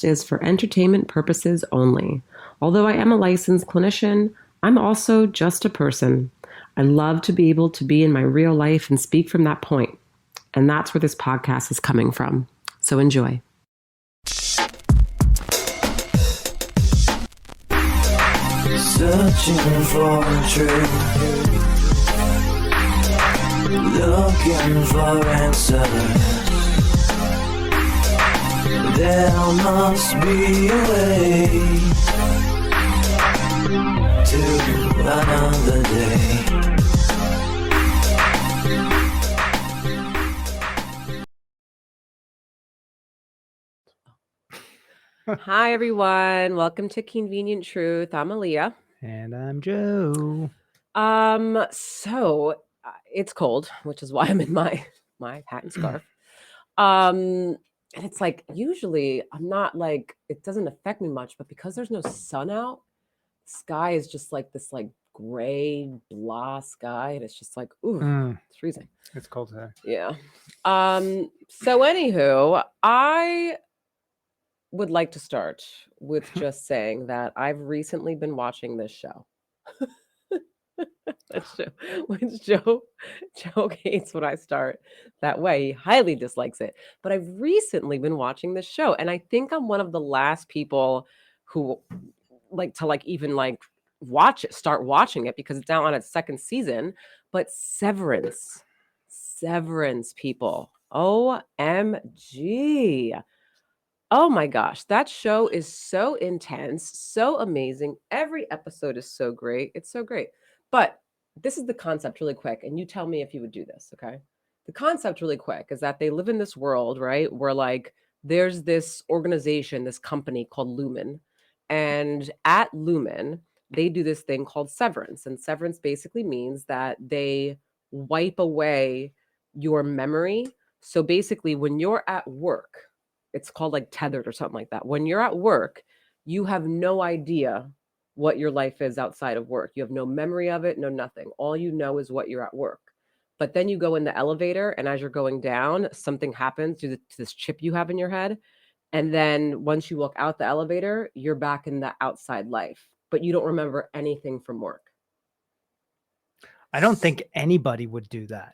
podcast is for entertainment purposes only. Although I am a licensed clinician, I'm also just a person. I love to be able to be in my real life and speak from that point. And that's where this podcast is coming from. So enjoy. Searching for truth, looking for answers. There must be a way to another day. Hi, everyone. Welcome to Convenient Truth. I'm Aaliyah. And I'm Joe. So it's cold, which is why I'm in my hat and scarf. And it's like, usually I'm not like, it doesn't affect me much, but because there's no sun out, sky is just like this like gray, blah sky. And it's just like, ooh, it's freezing. It's cold today. Yeah. So anywho, I would like to start with just saying that I've recently been watching this show. Which Joe hates when I start that way. He highly dislikes it. But I've recently been watching this show, and I think I'm one of the last people who like to even watch it, start watching it, because it's now on its second season. But Severance, people. OMG. Oh my gosh, that show is so intense, so amazing. Every episode is so great. It's so great. But this is the concept really quick, and you tell me if you would do this, okay? The concept really quick is that they live in this world, right, where like there's this organization, this company called Lumen. And at Lumen, they do this thing called severance. And severance basically means that they wipe away your memory. So basically, when you're at work, it's called like tethered or something like that. When you're at work, you have no idea what your life is outside of work. You have no memory of it, no nothing. All you know is what you're at work. But then you go in the elevator, and as you're going down, something happens to this chip you have in your head. And then once you walk out the elevator, you're back in the outside life, but you don't remember anything from work. I don't think anybody would do that.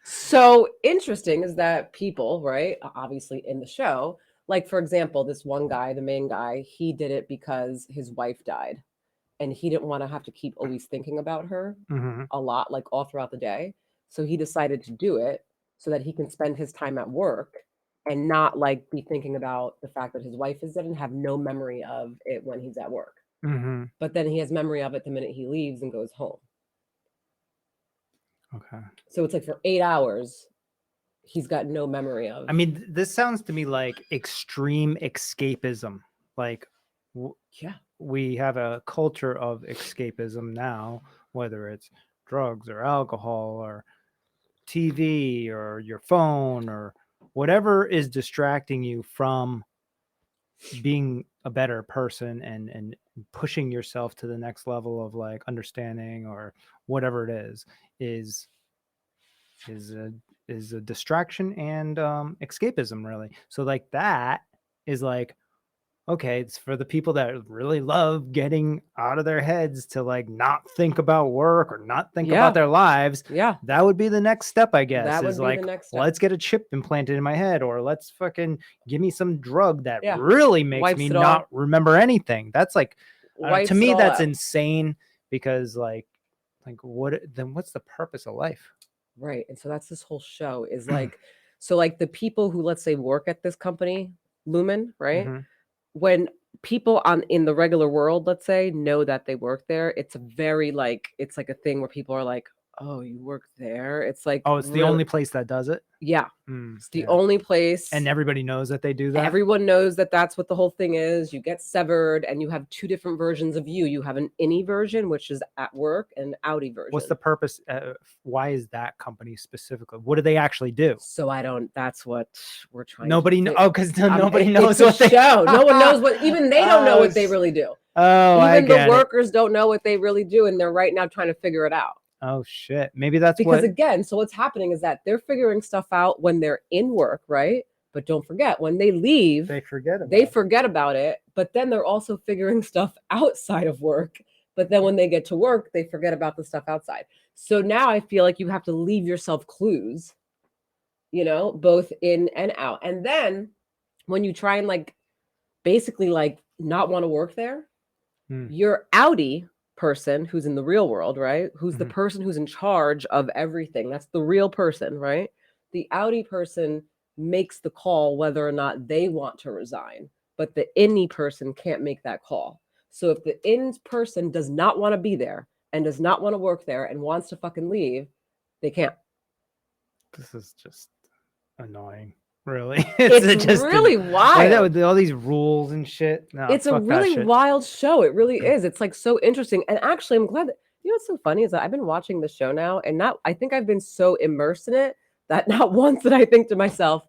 So interesting is that people, right, obviously in the show, like for example, this one guy, the main guy, he did it because his wife died, and he didn't want to have to keep always thinking about her a lot, like all throughout the day. So he decided to do it so that he can spend his time at work and not like be thinking about the fact that his wife is dead and have no memory of it when he's at work. But then he has memory of it the minute he leaves and goes home. Okay. So it's like for 8 hours, he's got no memory of. I mean, this sounds to me like extreme escapism. Like, yeah, we have a culture of escapism now, whether it's drugs or alcohol or TV or your phone or whatever is distracting you from being a better person and pushing yourself to the next level of like understanding or whatever it is a distraction and escapism, really. So like that is like, okay, it's for the people that really love getting out of their heads to like not think about work or not think about their lives. Yeah, that would be the next step, I guess. That would is be like, the next step. Let's get a chip implanted in my head, or let's fucking give me some drug that really makes Wipes me it not all. remember anything. That's like, Wipes to me, it all that's out. insane, because like what's the purpose of life? Right. And so that's this whole show is like, so like the people who, let's say, work at this company, Lumen, right? When people in the regular world, let's say, know that they work there, it's a very like, it's like a thing where people are like, oh, you work there? It's like, oh, it's the only place that does it? Yeah. It's the only place. And everybody knows that they do that? Everyone knows that that's what the whole thing is. You get severed, and you have two different versions of you. You have an innie version, which is at work, and an outie version. What's the purpose? Why is that company specifically? What do they actually do? So that's what we're trying nobody to know. Because nobody it's knows what they show. No one knows what, even they don't know what they really do. Oh, even the workers don't know what they really do, and they're right now trying to figure it out. Oh shit. Maybe that's because again, so what's happening is that they're figuring stuff out when they're in work, right? But don't forget, when they leave, They forget about they it. forget about it, but then they're also figuring stuff outside of work. But then when they get to work, they forget about the stuff outside. So now I feel like you have to leave yourself clues, both in and out. And then when you try and like basically like not want to work there, your outie person who's in the real world, right? Who's the person who's in charge of everything. That's the real person, right? The outie person makes the call whether or not they want to resign, but the innie person can't make that call. So if the in person does not want to be there and does not want to work there and wants to fucking leave, they can't. This is just annoying. Really, It's just really like wild. that with all these rules and shit. No, It's a fuck that really shit. wild show. It really is. It's like so interesting. And actually, I'm glad that what's so funny is that I've been watching the show now, and not I think I've been so immersed in it that not once did I think to myself,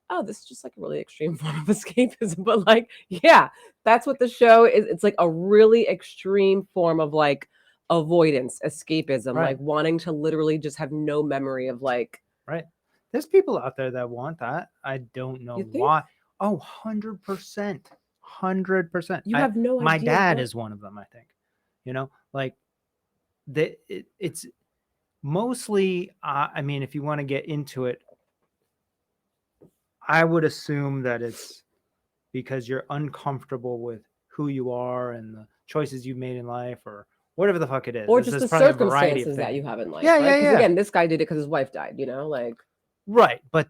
"Oh, this is just like a really extreme form of escapism." But like, yeah, that's what the show is. It's like a really extreme form of like avoidance, escapism, Right. like wanting to literally just have no memory of like. Right. There's people out there that want that. I don't know You think? why. Oh, 100%. 100%. You have no My idea dad what- is one of them, I think. Like it's mostly, I mean, if you want to get into it, I would assume that it's because you're uncomfortable with who you are and the choices you've made in life or whatever the fuck it is. Or There's just the probably a variety of circumstances that you things. have in life, Yeah, right? yeah, Because yeah. again, this guy did it because his wife died, like. Right. But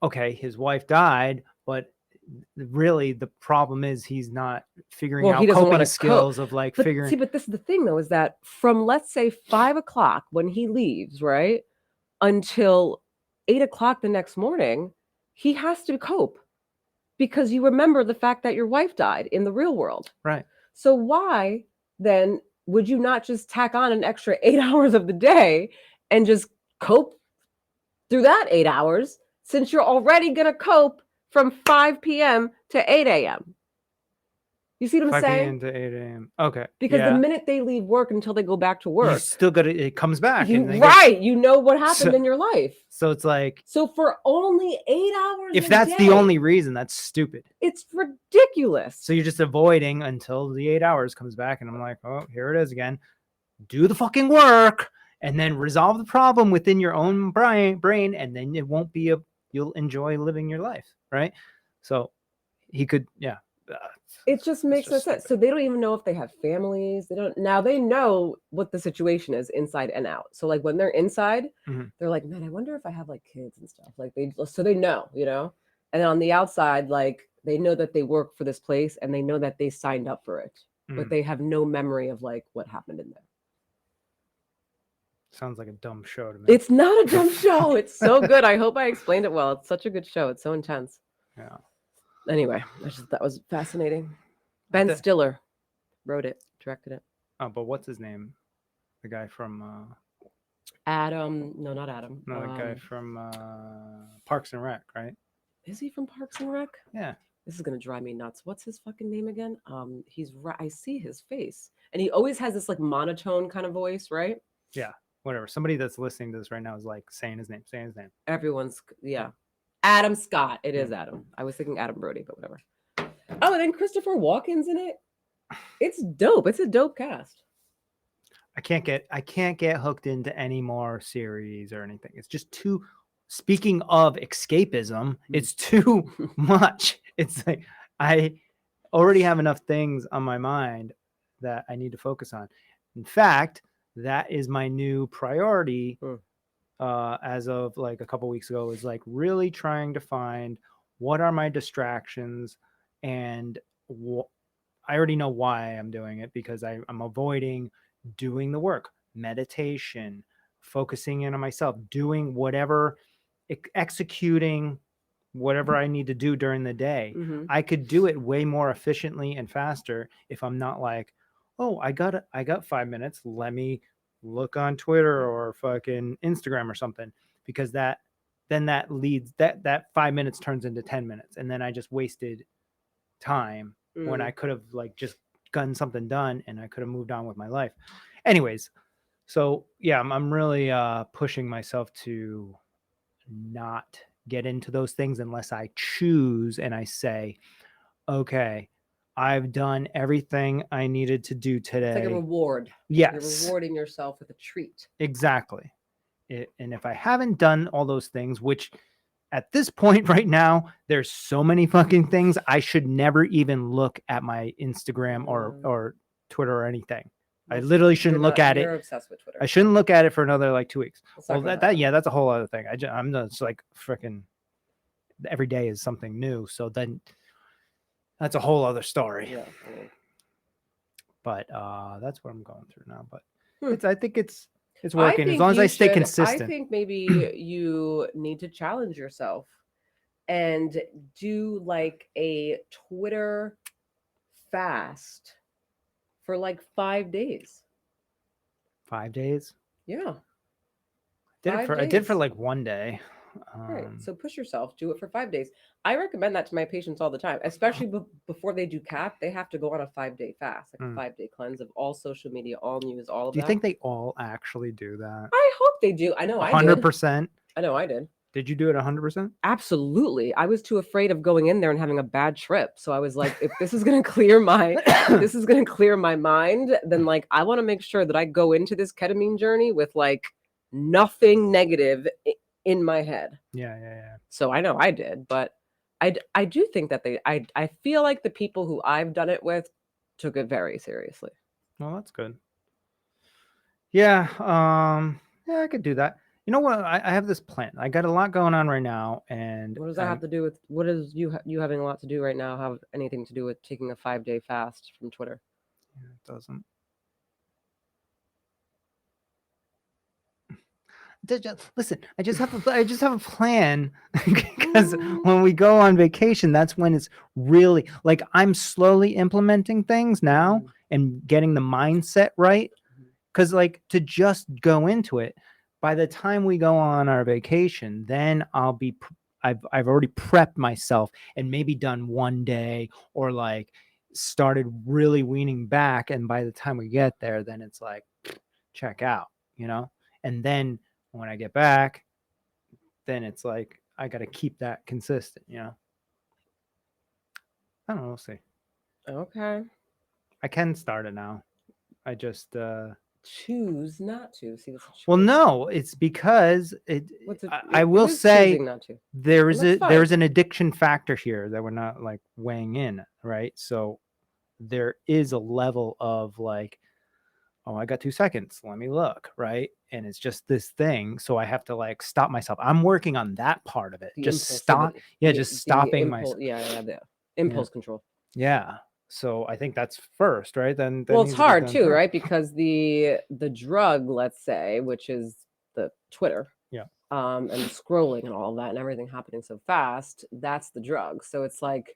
okay, his wife died, but really the problem is he's not figuring Well, out he doesn't coping wanna skills of like But figuring. see, but this is the thing though, is that from let's say 5 o'clock when he leaves, right, until 8 o'clock the next morning, he has to cope because you remember the fact that your wife died in the real world. Right. So why then would you not just tack on an extra 8 hours of the day and just cope through that 8 hours since you're already gonna cope from 5 p.m. to 8 a.m.? You see what I'm 5 saying? p.m. to 8 a.m. Okay. Because yeah. the minute they leave work until they go back to You work, still got it comes back. you and they get- right, you know what happened So- in your life. So it's like, So for only 8 hours, if a that's the day, only reason, that's stupid. it's ridiculous. So you're just avoiding until the 8 hours comes back. And I'm like, oh, here it is again. Do the fucking work and then resolve the problem within your own brain. And then it won't be you'll enjoy living your life. Right. So he could, yeah. It just makes no just sense. stupid. So they don't even know if they have families. They don't. Now they know what the situation is inside and out. So like when they're inside, they're like, man, I wonder if I have like kids and stuff. Like they know, And then on the outside, like they know that they work for this place and they know that they signed up for it, but they have no memory of like what happened in there. Sounds like a dumb show to me. It's not a dumb show. It's so good. I hope I explained it well. It's such a good show. It's so intense. Yeah. Anyway, that was fascinating. Ben Stiller wrote it, directed it. Oh, but what's his name? The guy from Adam. No, not Adam. no, the guy from Parks and Rec, right? Is he from Parks and Rec? Yeah. This is gonna drive me nuts. What's his fucking name again? He's right. I see his face, and he always has this like monotone kind of voice, right? Yeah. Whatever. Somebody that's listening to this right now is like saying his name. Everyone's Adam Scott. It is Adam. I was thinking Adam Brody, but whatever. Oh, and then Christopher Walken's in it. It's dope. It's a dope cast. I can't get hooked into any more series or anything. It's just too. Speaking of escapism, it's too much. It's like I already have enough things on my mind that I need to focus on. In fact, that is my new priority as of like a couple weeks ago, is like really trying to find what are my distractions, and I already know why I'm doing it, because I'm avoiding doing the work, meditation, focusing in on myself, doing whatever, executing whatever I need to do during the day. I could do it way more efficiently and faster if I'm not like, oh, I got 5 minutes. Let me look on Twitter or fucking Instagram or something, because that 5 minutes turns into 10 minutes. And then I just wasted time when I could have like just gotten something done and I could have moved on with my life. Anyways. So yeah, I'm really pushing myself to not get into those things unless I choose and I say, okay, I've done everything I needed to do It's like a today. reward. You're Yes, rewarding yourself with a treat. exactly. And if I haven't done all those things, which at this point right now, there's so many fucking things, I should never even look at my Instagram or Twitter or anything. I literally shouldn't look at it. You're obsessed with Twitter. I shouldn't look at it for another like 2 weeks. It's not Well, gonna that happen. yeah, that's a whole other thing. I'm just like freaking every day is something new. So then that's a whole other story. Yeah. But that's what I'm going through now. But Hmm. I think it's I working as think long as you I stay should- consistent. I think maybe you need to challenge yourself and do like a Twitter fast for like 5 days. 5 days. Yeah. I did for days. like 1 day. Right. So push yourself, do it for 5 days. I recommend that to my patients all the time, especially before they do CAP. They have to go on a 5-day fast, like a 5-day cleanse of all social media, all news, all of Do you that. think they all actually do that? I hope they do. I know I did. 100%. I know I did. Did you do it 100%? Absolutely. I was too afraid of going in there and having a bad trip. So I was like, if this is going to clear my mind, then like I want to make sure that I go into this ketamine journey with like nothing negative in my head. Yeah. So I know I did, but I do think that I feel like the people who I've done it with took it very seriously. Well, that's good. Yeah, I could do that. You know what? I have this plan. I got a lot going on right now, and What does that have to do with what is you having a lot to do right now have anything to do with taking a 5-day fast from Twitter? Yeah, it doesn't. Listen, I just have a plan because when we go on vacation, that's when it's really like I'm slowly implementing things now and getting the mindset right. Because like to just go into it, by the time we go on our vacation, then I've already prepped myself and maybe done 1 day or like started really weaning back. And by the time we get there, then it's like check out, and then when I get back, then it's like I got to keep that consistent, I don't know, we'll see. Okay. I can start it now. I just choose not to. See, well, no, it's because I will say not to. There's an addiction factor here that we're not like weighing in, right? So there is a level of like, oh, I got 2 seconds. Let me look, right? And it's just this thing. So I have to like stop myself. I'm working on that part of it. Just stop. Yeah, just stopping myself. Yeah, the impulse control. Yeah. So I think that's first, right? Then well, it's hard too, right? Because the drug, let's say, which is the Twitter, and the scrolling and all of that, and everything happening so fast, that's the drug. So it's like,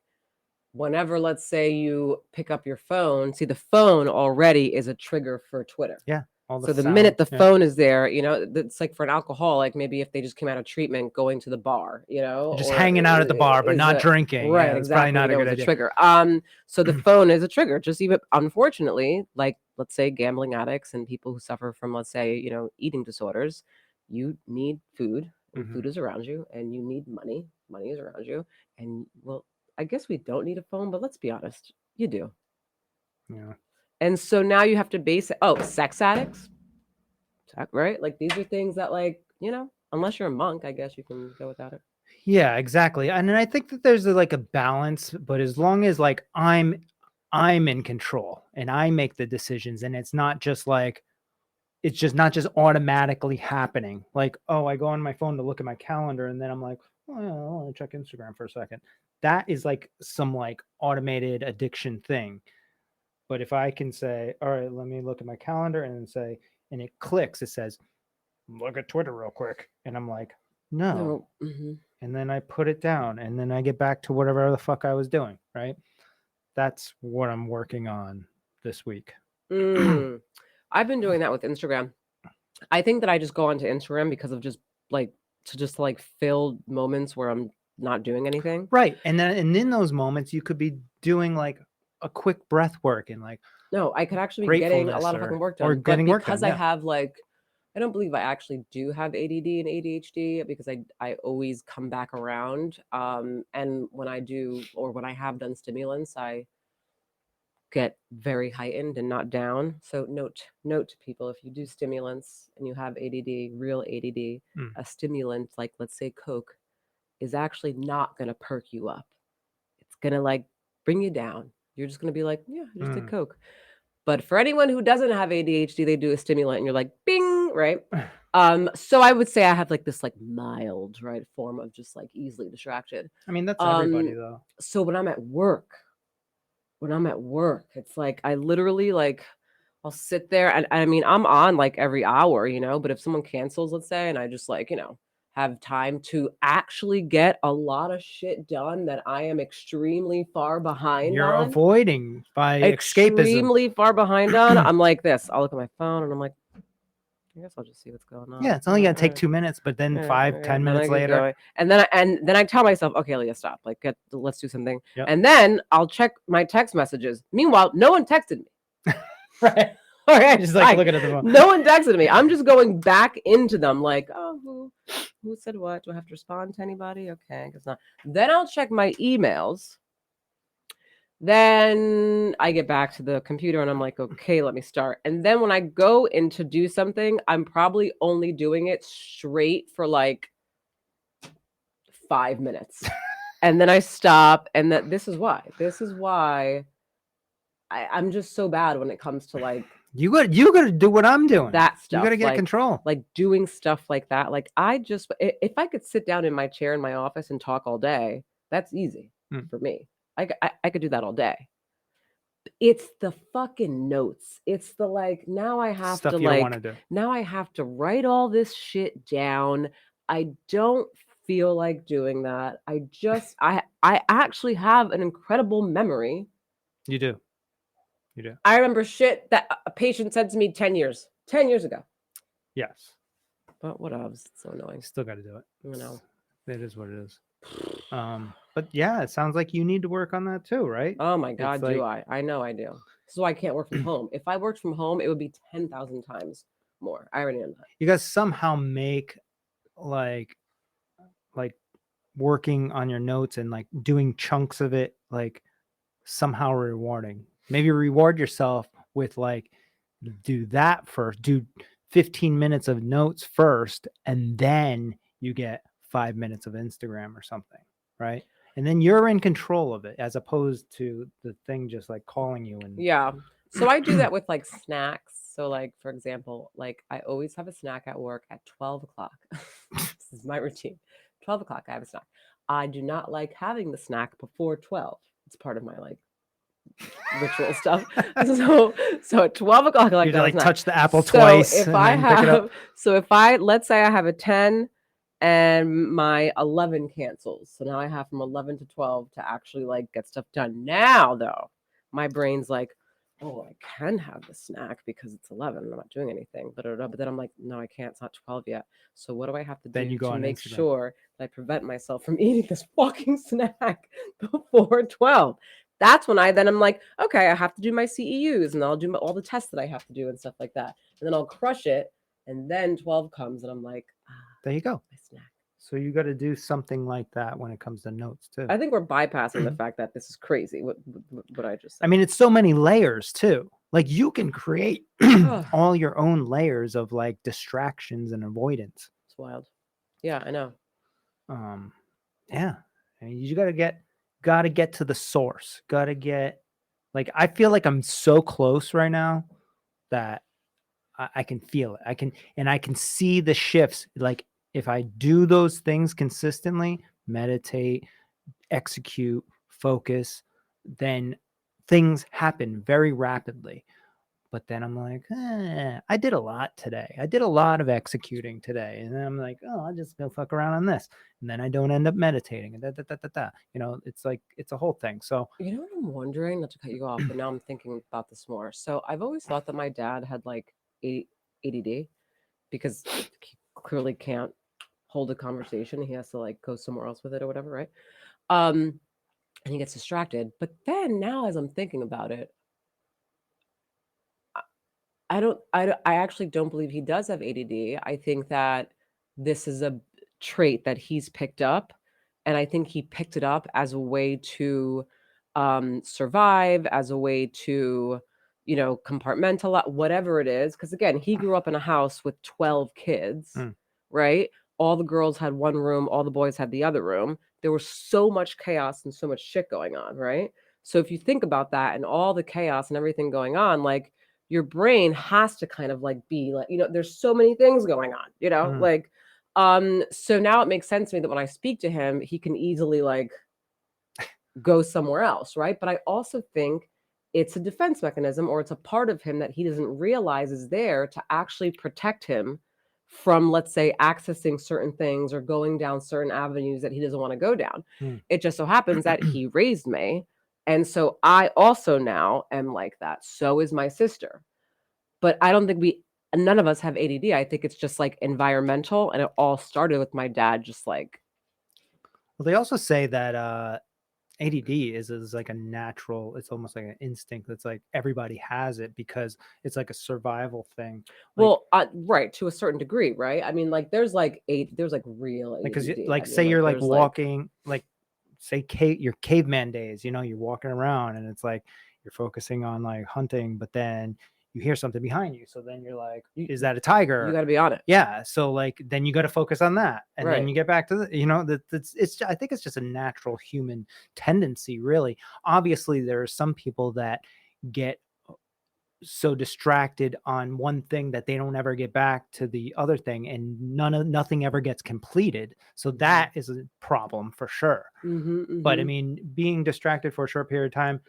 whenever, let's say, you pick up your phone, see the phone already is a trigger for Twitter. Yeah. So the minute the phone is there, it's like for an alcoholic, maybe if they just came out of treatment, going to the bar, just hanging out at the bar, but not drinking. Right, yeah, exactly. Probably not a good idea. Trigger. So the phone is a trigger. Just even, unfortunately, like let's say gambling addicts and people who suffer from, let's say, eating disorders, you need food, and food is around you, and you need money. Money is around you, and well, I guess we don't need a phone, but let's be honest, you do. Yeah. And so now you have to base it. Oh, sex addicts, right? Like these are things that, like, unless you're a monk, I guess you can go without it. Yeah, exactly. And I think that there's like a balance, but as long as like I'm in control and I make the decisions, and it's not just automatically happening. Like, oh, I go on my phone to look at my calendar, and then I'm like, oh, yeah, I want to check Instagram for a second. That is like some like automated addiction thing. But if I can say, all right, let me look at my calendar and say, and it clicks, it says, look at Twitter real quick. And I'm like, no. And then I put it down, and then I get back to whatever the fuck I was doing. Right. That's what I'm working on this week. I've been doing that with Instagram. I think that I just go onto Instagram because of just fill moments where I'm not doing anything. Right. And in those moments, you could be doing like a quick breath work and like, no, I could actually be getting a lot of fucking work done. Or getting work done, I have like I don't believe I actually do have ADD and ADHD because I always come back around. And when I do, or when I have done stimulants, I get very heightened and not down. So note to people, if you do stimulants and you have ADD, real ADD, Mm. a stimulant like, let's say, Coke is actually not going to perk you up. It's going to like bring you down. You're just going to be like, yeah, I just did Mm. Coke. But for anyone who doesn't have ADHD, they do a stimulant and you're like, bing, right? So I would say I have like this like mild, right, form of just like easily distracted. I mean, that's everybody Um, though. so when I'm at work, it's like I literally like I'll sit there and I mean I'm on like every hour, but if someone cancels, let's say, and I just like, have time to actually get a lot of shit done that I am extremely far behind You're on, avoiding by escapism. extremely far behind on. I'm like this. I'll look at my phone and I'm like, I guess I'll just see what's going on. Yeah, it's only gonna take 2 minutes, but then Yeah, 5, okay, 10 then I minutes get later. going. And then I tell myself, okay, Leah, stop. Like, let's do something. Yep. And then I'll check my text messages. Meanwhile, no one texted me. Right. Okay. Just like fine. looking at the phone. No one texted me. I'm just going back into them, like, oh, who said what? Do I have to respond to anybody? Okay, I guess not. Then I'll check my emails. Then I get back to the computer and I'm like, okay, let me start. And then when I go in to do something, I'm probably only doing it straight for like 5 minutes. And then I stop. And this is why I'm just so bad when it comes to like You gotta do what I'm doing. that stuff. You gotta get like, control. Like doing stuff like that. Like if I could sit down in my chair in my office and talk all day, that's easy for me. I could do that all day. It's the fucking notes. It's the like, now I have Stuff to you don't like, wanna do. now I have to write all this shit down. I don't feel like doing that. I actually have an incredible memory. You do. You do. I remember shit that a patient said to me 10 years ago. Yes. But what else? It's so annoying. Still gotta do it. It is what it is. But yeah, it sounds like you need to work on that too, right? Oh my God, It's do like- I? I know I do. This is why I can't work from home. If I worked from home, it would be 10,000 times more. I already know that. You guys somehow make like working on your notes and like doing chunks of it like somehow rewarding. Maybe reward yourself with like do that first, do 15 minutes of notes first, and then you get 5 minutes of Instagram or something, right? And then you're in control of it as opposed to the thing just like calling you. And Yeah. So I do that with like snacks. So like, for example, like I always have a snack at work at 12 o'clock. This is my routine. 12 o'clock, I have a snack. I do not like having the snack before 12. It's part of my like ritual stuff. So at 12 o'clock, I like you to have a like snack. touch the apple So twice. if and I then pick it up. have, so if I, let's say I have a 10 and my 11 cancels. So now I have from 11 to 12 to actually like get stuff done. Now though, my brain's like, oh, I can have the snack because it's 11 and I'm not doing anything. But then I'm like, no, I can't. It's not 12 yet. So what do I have to Then do you go to on make Instagram. sure that I prevent myself from eating this fucking snack before 12? That's when I'm like, okay, I have to do my CEUs and I'll do all the tests that I have to do and stuff like that. And then I'll crush it. And then 12 comes and I'm like, there you go. my snack. So you got to do something like that when it comes to notes too. I think we're bypassing the fact that this is crazy. What I just said. I mean, it's so many layers too. Like you can create all your own layers of like distractions and avoidance. It's wild. Yeah, I know. Yeah. I mean, you gotta get to the source. Gotta get like I feel like I'm so close right now that I can feel it. I can see the shifts. Like if I do those things consistently, meditate, execute, focus, then things happen very rapidly. But then I'm like, I did a lot today. I did a lot of executing today. And then I'm like, oh, I'll just go fuck around on this. And then I don't end up meditating. And it's like, it's a whole thing. So, You know what I'm wondering? Not to cut you off, but now I'm thinking about this more. So I've always thought that my dad had like ADD because he clearly can't hold a conversation. He has to like go somewhere else with it or whatever, right? And he gets distracted. But then now, as I'm thinking about it, I actually don't believe he does have ADD. I think that this is a trait that he's picked up, and I think he picked it up as a way to, survive, as a way to, compartmentalize whatever it is. Because again, he grew up in a house with 12 kids, Mm, right? All the girls had one room, all the boys had the other room. There was so much chaos and so much shit going on, right? So if you think about that and all the chaos and everything going on, like, your brain has to kind of like be like, there's so many things going on, mm, like, so now it makes sense to me that when I speak to him, he can easily like go somewhere else, right? But I also think it's a defense mechanism, or it's a part of him that he doesn't realize is there to actually protect him from, let's say, accessing certain things or going down certain avenues that he doesn't want to go down. mm. It just so happens that he raised me. And so I also now am like that. So is my sister. But I don't think none of us have ADD. I think it's just like environmental. And it all started with my dad, just like, Well, they also say that ADD is like a natural, it's almost like an instinct that's like everybody has it because it's like a survival thing. Like, well, right, to a certain degree, right? I mean, like, there's like real because ADD. I like say mean, like, you're like there's like, walking, like say your caveman days, you're walking around and it's like you're focusing on like hunting, but then you hear something behind you. So then you're like, you, is that a you tiger? got to be on it. Yeah. So like then you got to focus on that. And then Right. you get back to I think it's just a natural human tendency, really. Obviously, there are some people that get so distracted on one thing that they don't ever get back to the other thing, and nothing ever gets completed, so Hmm. that is a problem for sure. Hmm. But I Hmm. mean, being distracted for a short period of time,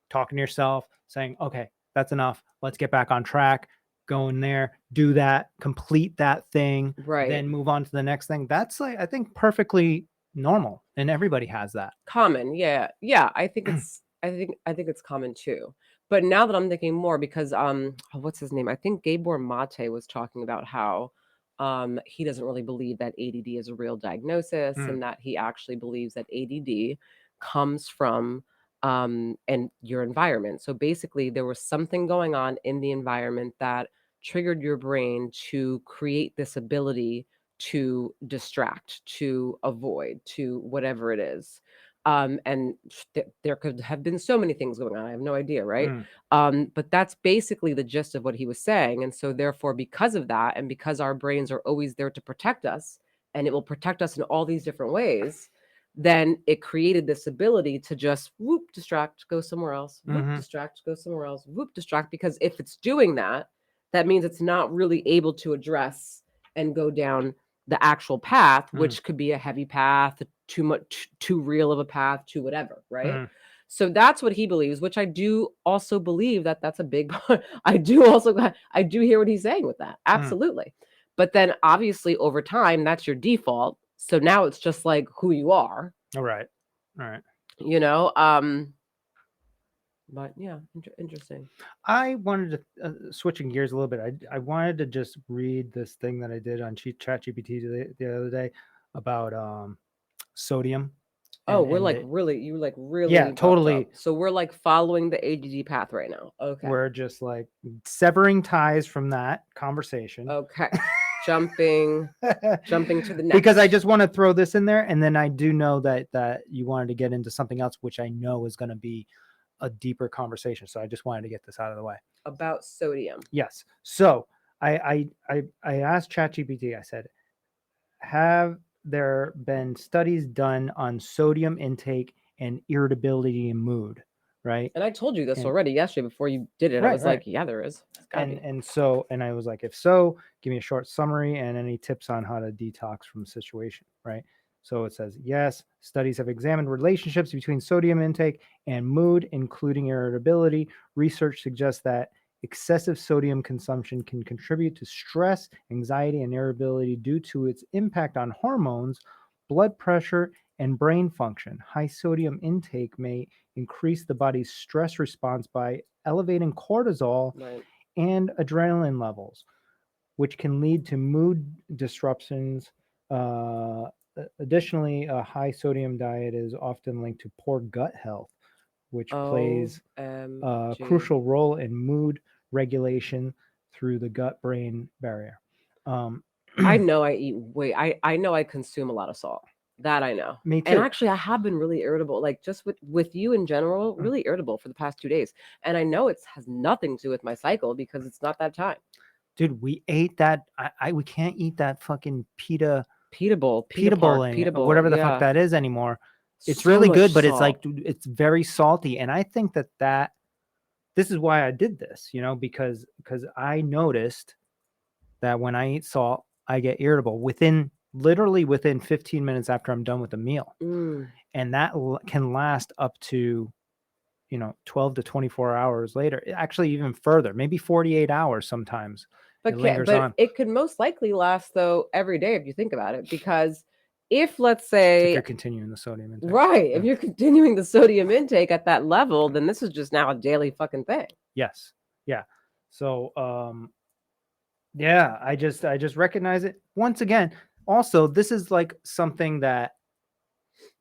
talking to yourself, saying, okay, that's enough, let's get back on track, go in there, do that, complete that thing, Right. then move on to the next thing, that's like, I think, perfectly normal, and everybody has that. Common. Yeah. Yeah. I think it's common too. But now that I'm thinking more, because what's his name? I think Gabor Mate was talking about how he doesn't really believe that ADD is a real diagnosis, Mm, and that he actually believes that ADD comes from and your environment. So basically there was something going on in the environment that triggered your brain to create this ability to distract, to avoid, to whatever it is. And there could have been so many things going on. I have no idea, right? mm, But that's basically the gist of what he was saying. And so, therefore, because of that, and because our brains are always there to protect us, and it will protect us in all these different ways, then it created this ability to just whoop, distract, go somewhere else, whoop, mm-hmm, distract, go somewhere else, whoop, distract. Because if it's doing that, that means it's not really able to address and go down the actual path, mm, which could be a heavy path, too much, too real of a path, to whatever, right? mm, So that's what he believes, which I do also believe that that's a big part. I do hear what he's saying with that. mm. Absolutely. But then obviously over time, that's your default. So now it's just like who you are, All right, all right. you know? But yeah, interesting. I wanted to switching gears a little bit. I wanted to just read this thing that I did on ChatGPT the other day about sodium Oh, and you like yeah, really buffed up. totally. So we're like following the ADD path right now. Okay. We're just like severing ties from that conversation. Okay. Jumping to the Because I next. just want to throw this in there, and then I do know that you wanted to get into something else, which I know is going to be a deeper conversation. So I just wanted to get this out of the way. About sodium. Yes. So I asked ChatGPT. I said, have there been studies done on sodium intake and irritability and mood? Right. And I told you this And already yesterday before you did it. I right, was right. like, yeah, there is. It's gotta be. And I was like, if so, give me a short summary and any tips on how to detox from the situation. Right. So it says, yes, studies have examined relationships between sodium intake and mood, including irritability. Research suggests that excessive sodium consumption can contribute to stress, anxiety, and irritability due to its impact on hormones, blood pressure, and brain function. High sodium intake may increase the body's stress response by elevating cortisol Right. and adrenaline levels, which can lead to mood disruptions. Additionally, a high sodium diet is often linked to poor gut health, which plays a OMG. crucial role in mood regulation. through the gut-brain barrier. I know I eat way I know I consume a lot of salt. That I know. Me And too. actually I have been really irritable, like just with you in general, really irritable for the past 2 days. And I know it has nothing to do with my cycle because it's not that time. Dude, we ate that. We can't eat that fucking pita Pita bowl, pita park, bowling, pita bowl, whatever the fuck yeah. that is anymore. It's So really much good, but it's salt. like, dude, it's very salty. And I think that this is why I did this, because I noticed that when I eat salt, I get irritable literally within 15 minutes after I'm done with the meal. Mm. And that can last up to 12 to 24 hours later, actually even further, maybe 48 hours sometimes. It lingers But on. it could most likely last though every day if you think about it, because if let's If say you're continuing the sodium intake. right, if you're continuing the sodium intake at that level, then this is just now a daily fucking thing. Yes. Yeah. So yeah, I just recognize it once again. Also, this is like something that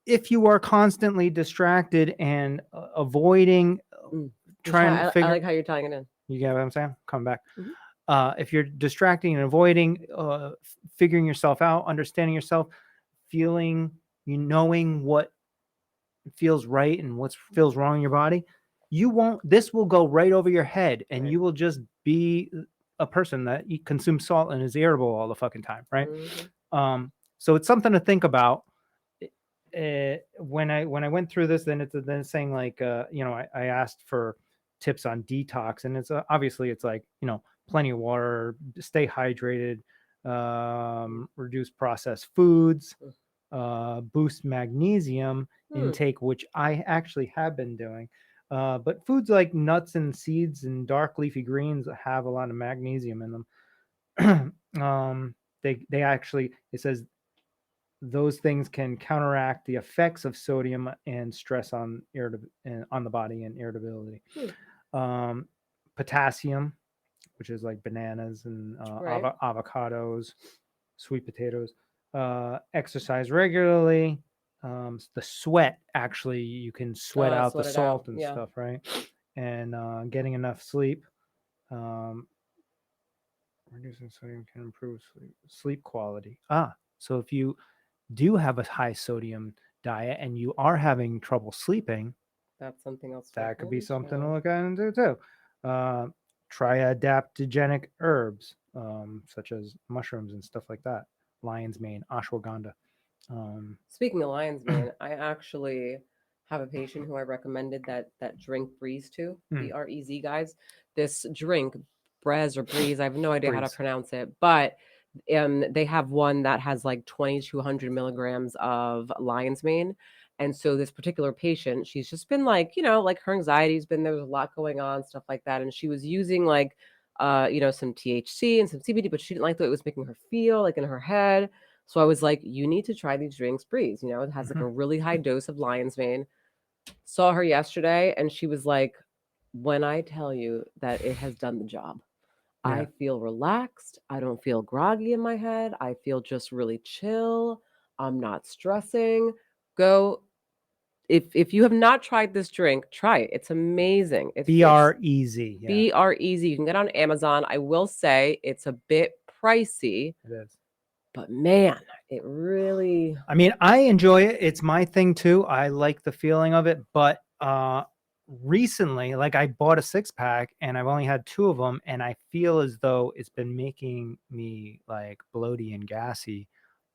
if you are constantly distracted and avoiding Mm. trying to I figure, like how you're tying it in. you get what I'm saying? Come back. Mhm. If you're distracting and avoiding, figuring yourself out, understanding yourself, feeling, knowing what feels right and what feels wrong in your body, this will go right over your head and Right. you will just be a person that consumes salt and is irritable all the fucking time. Right. So it's something to think about. When I went through this, then it's saying like, I asked for tips on detox, and it's obviously it's like, plenty of water, stay hydrated, reduce processed foods, boost magnesium intake, which I actually have been doing. But foods like nuts and seeds and dark leafy greens have a lot of magnesium in them. They actually, it says those things can counteract the effects of sodium and stress on on the body and irritability. Potassium, which is like bananas and Right. avocados, sweet potatoes. Exercise regularly. The sweat, actually, you can sweat out the Sweat it out. salt and Yeah. stuff, right? And getting enough sleep. Reducing sodium can improve sleep quality. So if you do have a high sodium diet and you are having trouble sleeping, That's something else to that look could be something to into. look into too. Try adaptogenic herbs, such as mushrooms and stuff like that. Lion's mane, ashwagandha. Speaking of lion's mane, I actually have a patient who I recommended that drink Breeze to, BREZ, guys. This drink, Brez or Breeze, I have no idea how to Breeze. pronounce it, but they have one that has like 2,200 milligrams of lion's mane. And so this particular patient, she's just been like, like her anxiety's been, there was a lot going on, stuff like that. And she was using like, some THC and some CBD, but she didn't like the way it was making her feel, like in her head. So I was like, you need to try these drinks, Breeze. It has like a really high dose of lion's mane. Saw her yesterday and she was like, when I tell you that it has done the job, Yeah. I feel relaxed. I don't feel groggy in my head. I feel just really chill. I'm not stressing. Go. If you have not tried this drink, try it. It's amazing. It's BREZ. Yeah, BREZ. You can get it on Amazon. I will say it's a bit pricey, it is. but man, it really. I mean, I enjoy it. It's my thing too. I like the feeling of it, but recently, like, I bought a 6-pack and I've only had 2 of them, and I feel as though it's been making me like bloaty and gassy.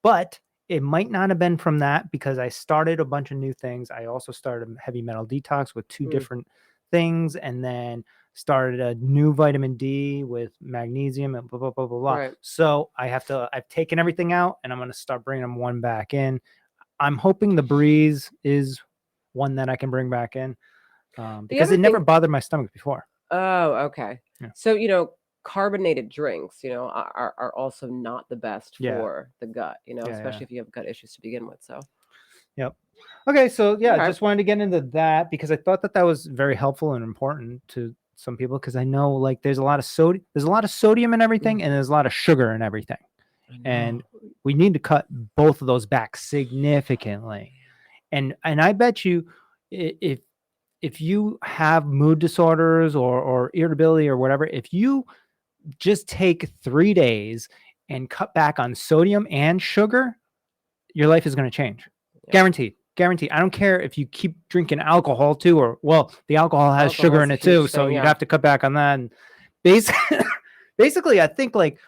But it might not have been from that, because I started a bunch of new things. I also started a heavy metal detox with 2 different things, and then started a new vitamin D with magnesium and blah, blah, blah, blah, blah. Right. So I've taken everything out and I'm going to start bringing them one back in. I'm hoping the Breeze is one that I can bring back in, because it never bothered my stomach before. Oh, okay. Yeah. So, carbonated drinks, are also not the best for the gut, especially if you have gut issues to begin with. So, yep. Okay. So yeah, Okay. just wanted to get into that because I thought that was very helpful and important to some people, because I know like there's a lot of sodium in everything, and there's a lot of sugar in everything. And we need to cut both of those back significantly. And I bet you, if you have mood disorders or irritability or whatever, if you just take 3 days and cut back on sodium and sugar, your life is going to change. Yeah. Guaranteed. I don't care if you keep drinking alcohol too, or well, the alcohol has sugar in Alcohol's a it too, huge so thing, you'd yeah. have to cut back on that. And basically, I think like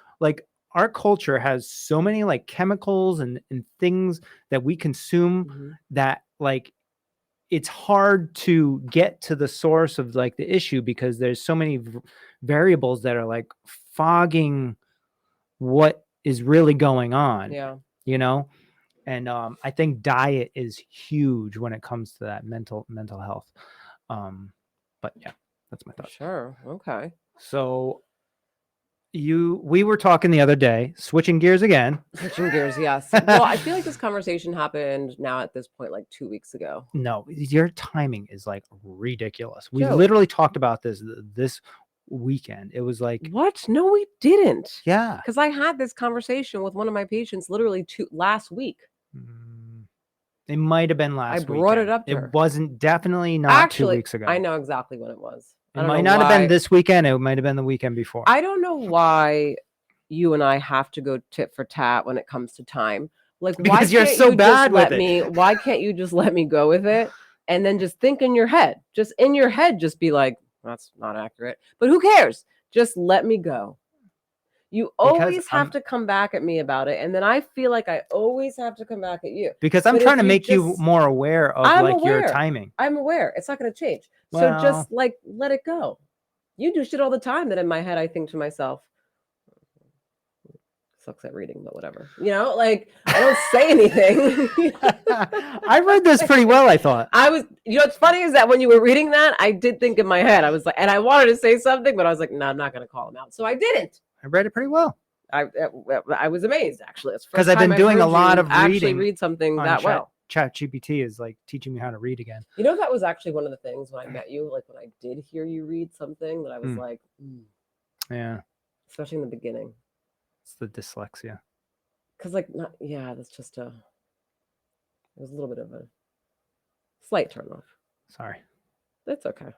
our culture has so many like chemicals and things that we consume Mhm. that like it's hard to get to the source of like the issue because there's so many variables that are like fogging what is really going on, Yeah. you know? And I think diet is huge when it comes to that mental health. But yeah, that's my For thoughts. sure. Okay. So we were talking the other day, switching gears again. Switching gears, yes. Well, I feel like this conversation happened now at this point, like 2 weeks ago. No, your timing is like ridiculous. We Joe. literally talked about this weekend. It was like, What? No, we didn't. yeah. Because I had this conversation with one of my patients literally last week. It might have been last week. I brought it up to her. It wasn't definitely not Actually, 2 weeks ago. I know exactly when it was. It might not have been this weekend. It might have been the weekend before. I don't know why you and I have to go tit for tat when it comes to time. Like, why Because you're can't so you bad just with let it. me? Why can't you just let me go with it and then just think in your head? Just in your head, just be like, that's not accurate. But who cares? Just let me go. You always have to come back at me about it, and then I feel like I always have to come back at you. Because I'm trying to make you more aware of like your timing. I'm aware. It's not going to change. So just like let it go. You do shit all the time that in my head I think to myself, sucks at reading, but whatever. You know, like I don't say anything. I read this pretty well, I thought. What's funny is that when you were reading that, I did think in my head, I was like, and I wanted to say something, but I was like, no, I'm not going to call him out. So I didn't. I read it pretty well. I was amazed, actually. Because I've been doing a lot of reading. Actually read something that well. ChatGPT is like teaching me how to read again. You know, that was actually one of the things when I met you, like when I did hear you read something that I was like, yeah. Especially in the beginning. It's the dyslexia. Because that's just it was a little bit of a slight turnoff. Sorry. That's okay.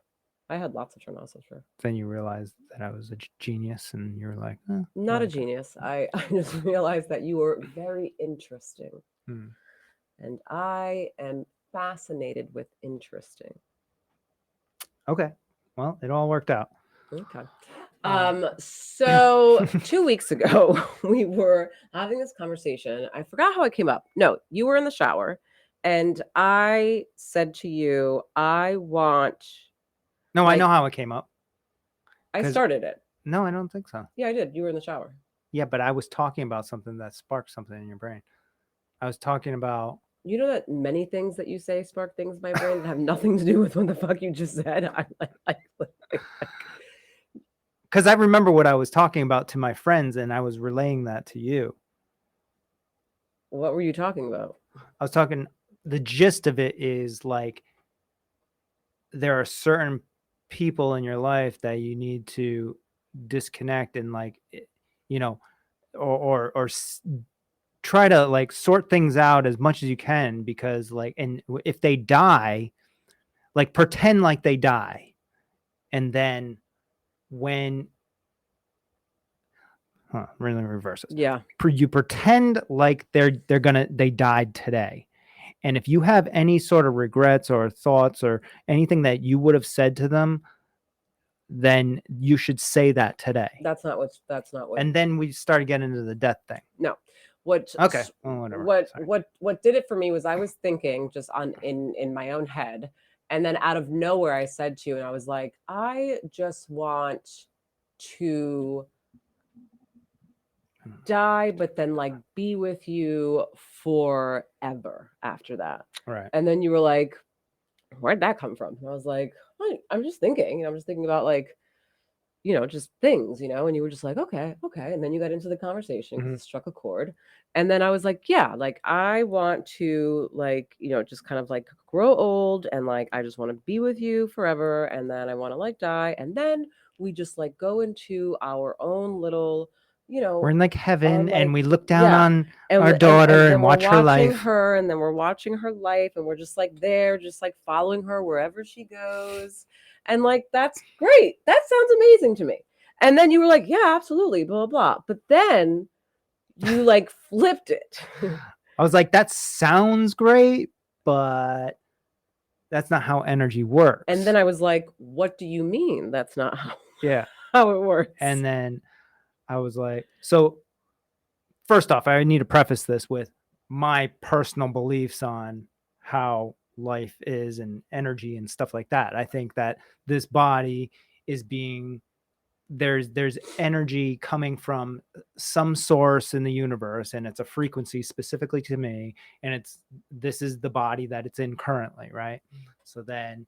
I had lots of turnoffs, I'm sure. Then you realized that I was a genius and you were like, not a genius. I just realized that you were very interesting. And I am fascinated with interesting. Okay. Well, it all worked out. Okay. So 2 weeks ago, we were having this conversation. I forgot how it came up. No, you were in the shower and I said to you, I want... No, I know how it came up. I started it. No, I don't think so. Yeah, I did. You were in the shower. Yeah, but I was talking about something that sparked something in your brain. I was talking about... You know that many things that you say spark things in my brain that have nothing to do with what the fuck you just said? I'm like because I remember what I was talking about to my friends and I was relaying that to you. What were you talking about? I was talking, the gist of it is like, there are certain people in your life that you need to disconnect and like, you know, or try to like sort things out as much as you can, because like, and if they die, like pretend like they die. And then when really reverse it. Yeah. You pretend like they died today. And if you have any sort of regrets or thoughts or anything that you would have said to them, then you should say that today. That's not what. And then we started getting into the death thing. No. Okay. Well, whatever. What did it for me was I was thinking just in my own head, and then out of nowhere I said to you, and I was like, I just want to die, but then like be with you forever after that. Right. And then you were like, where'd that come from? And I was like, I'm just thinking. I'm just thinking about like, you know, just things, you know, and you were just like, okay. And then you got into the conversation because it struck a chord. And then I was like, yeah, like I want to like, you know, just kind of like grow old and like, I just want to be with you forever. And then I want to like die. And then we just like go into our own little, you know, we're in like heaven and we look down on our daughter and watch her life. And then we're watching her life and we're just like there, just like following her wherever she goes. And like, that's great. That sounds amazing to me. And then you were like, yeah, absolutely, blah, blah, blah. But then you like flipped it. I was like, that sounds great, but that's not how energy works. And then I was like, what do you mean that's not yeah. how it works? And then I was like, so first off, I need to preface this with my personal beliefs on how life is and energy and stuff like that. I think that this body is being there's energy coming from some source in the universe, and it's a frequency specifically to me, and this is the body that it's in currently, right? So then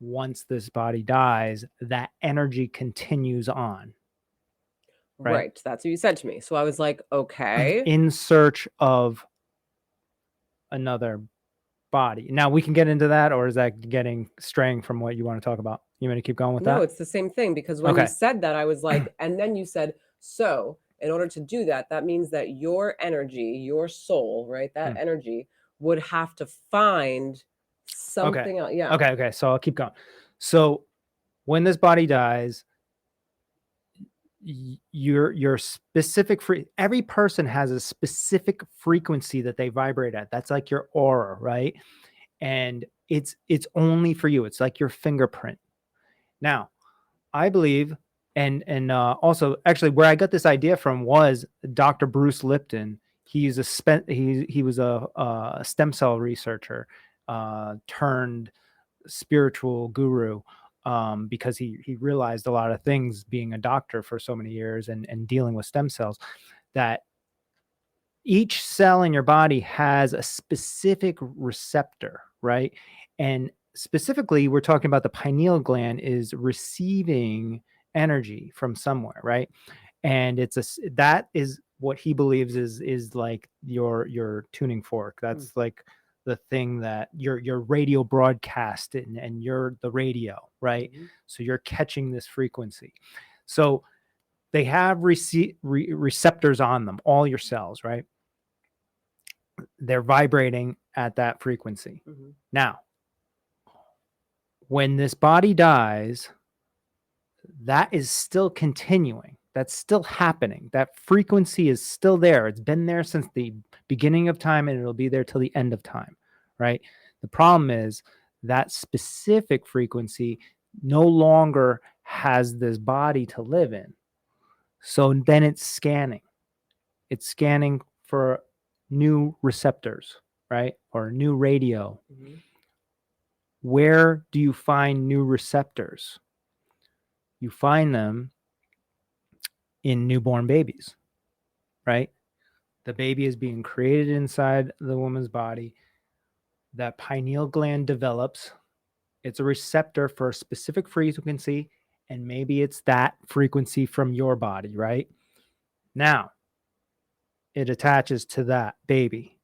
once this body dies, that energy continues on. Right. That's what you said to me. So I was like, okay. In search of another body. Now we can get into that, or is that getting straying from what you want to talk about? You want to keep going with that? No, it's the same thing, because when you said that, I was like, and then you said, so in order to do that, that means that your energy, your soul, right? That energy would have to find something else. Yeah. Okay. So I'll keep going. So when this body dies, your specific every person has a specific frequency that they vibrate at. That's like your aura, right? And it's only for you. It's like your fingerprint. Now, I believe, and also actually where I got this idea from was Dr. Bruce Lipton. He's he was a stem cell researcher turned spiritual guru, because he realized a lot of things being a doctor for so many years and dealing with stem cells, that each cell in your body has a specific receptor, right? And specifically, we're talking about the pineal gland is receiving energy from somewhere, right? And that is what he believes is like your tuning fork. That's like the thing that your radio broadcast and you're the radio, right? So you're catching this frequency. So they have receptors on them, all your cells, right? They're vibrating at that frequency. Now, when this body dies, that is still continuing. That's still happening. That frequency is still there. It's been there since the beginning of time, and it'll be there till the end of time, right? The problem is that specific frequency no longer has this body to live in. So then it's scanning. It's scanning for new receptors, right? Or new radio. Where do you find new receptors? You find them in newborn babies, right? The baby is being created inside the woman's body. That pineal gland develops. It's a receptor for a specific frequency, and maybe it's that frequency from your body, right? Now, it attaches to that baby.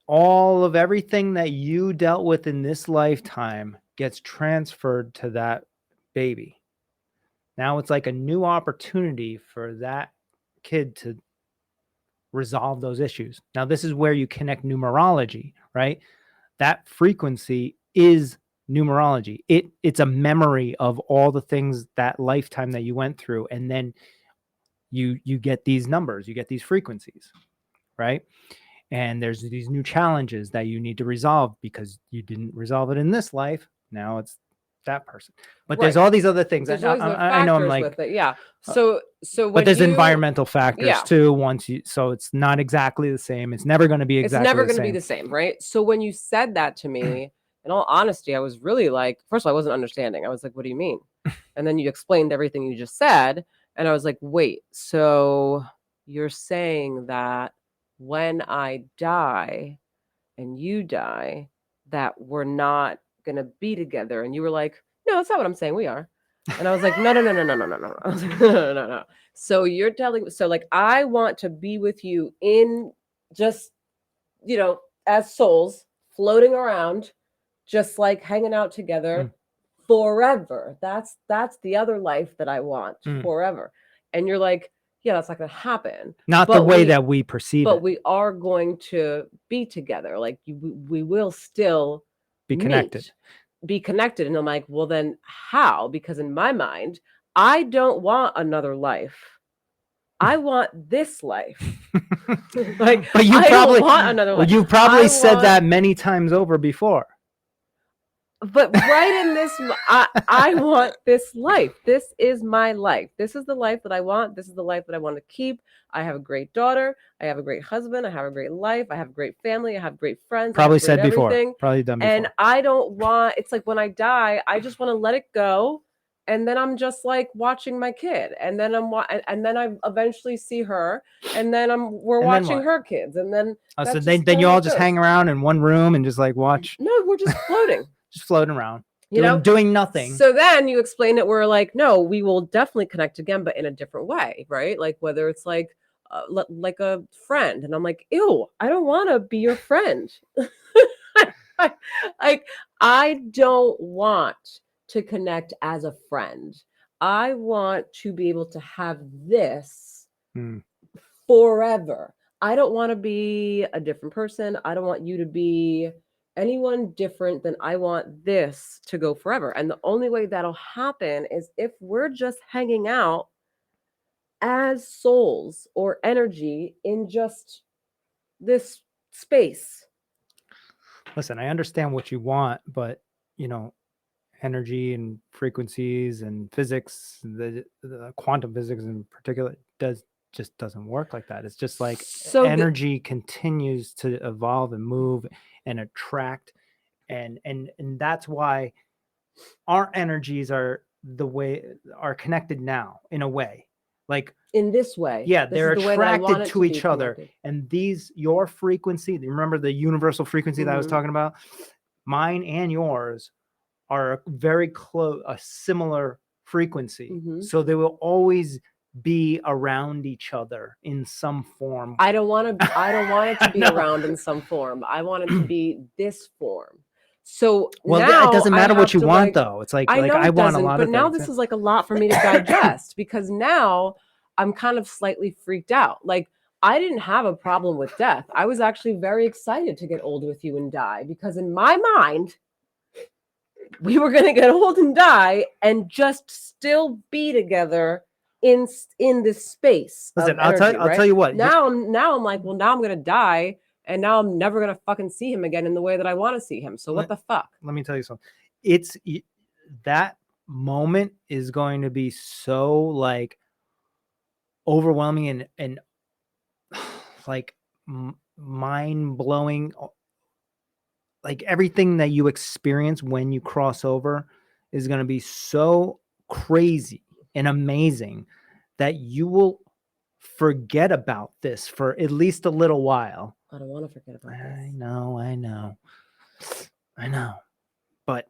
All of everything that you dealt with in this lifetime gets transferred to that baby. Now it's like a new opportunity for that kid to resolve those issues. Now, this is where you connect numerology, right? That frequency is numerology. It's a memory of all the things, that lifetime that you went through, and then you get these numbers, you get these frequencies, right? And there's these new challenges that you need to resolve because you didn't resolve it in this life. Now it's that person. But there's all these other things. I know I'm like, with it. Yeah. So but there's environmental factors too. So it's not exactly the same. It's never going to be exactly. It's never going to be the same, right? So when you said that to me, in all honesty, I was really like, first of all, I wasn't understanding. I was like, what do you mean? And then you explained everything you just said, and I was like, wait, so you're saying that when I die and you die, that we're not going to be together? And you were like, no, that's not what I'm saying. We are. And I was like, no. I was like, no. So you're telling, so like, I want to be with you in just, as souls floating around, just like hanging out together forever. That's the other life that I want forever. And you're like, yeah, that's not going to happen. Not the way that we perceive it. But we are going to be together. Like we will still be connected. Be connected. And I'm like, well, then how? Because in my mind, I don't want another life. I want this life. Like, But you I don't probably want another life. you probably I said want, that many times over before. but right in this, I want this life. This is my life. This is the life that I want. This is the life that I want to keep. I have a great daughter. I have a great husband. I have a great life. I have a great family. I have great friends. I Probably have great said before. everything. Probably done before. And I don't want, it's like when I die, I just want to let it go. And then I'm just like watching my kid. And then and then I eventually see her. And then we're And then watching what? her kids. And then Oh, so that's then just kinda you how all it just goes. hang around in one room and just like watch, No, we're just floating. just floating around, You know, doing nothing. So then you explain it. We're like, no, we will definitely connect again, but in a different way, right? Like whether it's like a friend, and I'm like, ew, I don't want to be your friend. Like, I don't want to connect as a friend. I want to be able to have this forever. I don't want to be a different person. I don't want you to be anyone different than I want this to go forever. And the only way that'll happen is if we're just hanging out as souls or energy in just this space. Listen, I understand what you want, but you know, energy and frequencies and physics, the quantum physics in particular, just doesn't work like that. It's just like So energy continues to evolve and move and attract, and that's why our energies are connected now in a way. Like in this way, yeah, this they're is the way that I want attracted it to be each other. connected. And your frequency, remember the universal frequency that I was talking about? Mine and yours are very close, a similar frequency. So they will always be around each other in some form. I don't want it to be around in some form. I want it to be this form. So now it doesn't matter what you want, like, though. It's like I know I it want a doesn't, lot but of now things. this is like a lot for me to digest because now I'm kind of slightly freaked out. Like, I didn't have a problem with death. I was actually very excited to get old with you and die because in my mind, we were going to get old and die and just still be together in this space. Listen, of energy, I'll tell you what. Now I'm like, well, now I'm going to die and now I'm never going to fucking see him again in the way that I want to see him. So what the fuck? Let me tell you something. It's that moment is going to be so like overwhelming and like mind blowing. Like everything that you experience when you cross over is going to be so crazy and amazing that you will forget about this for at least a little while. I don't want to forget about this. I know. But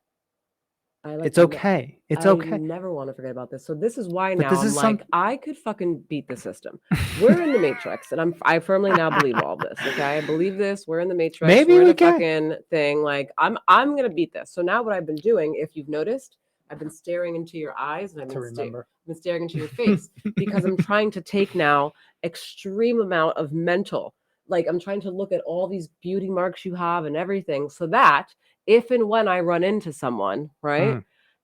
Like it's okay. It's okay. I never want to forget about this. So this is why But now I'm like, I could fucking beat the system. We're in the Matrix, and I firmly now believe all this. Okay, I believe this. We're in the Matrix. Maybe we're in we a can. fucking thing. Like I'm gonna beat this. So now what I've been doing, if you've noticed, I've been staring into your eyes and I've been staring into your face because I'm trying to take now extreme amount of mental. Like I'm trying to look at all these beauty marks you have and everything, so that if and when I run into someone, right?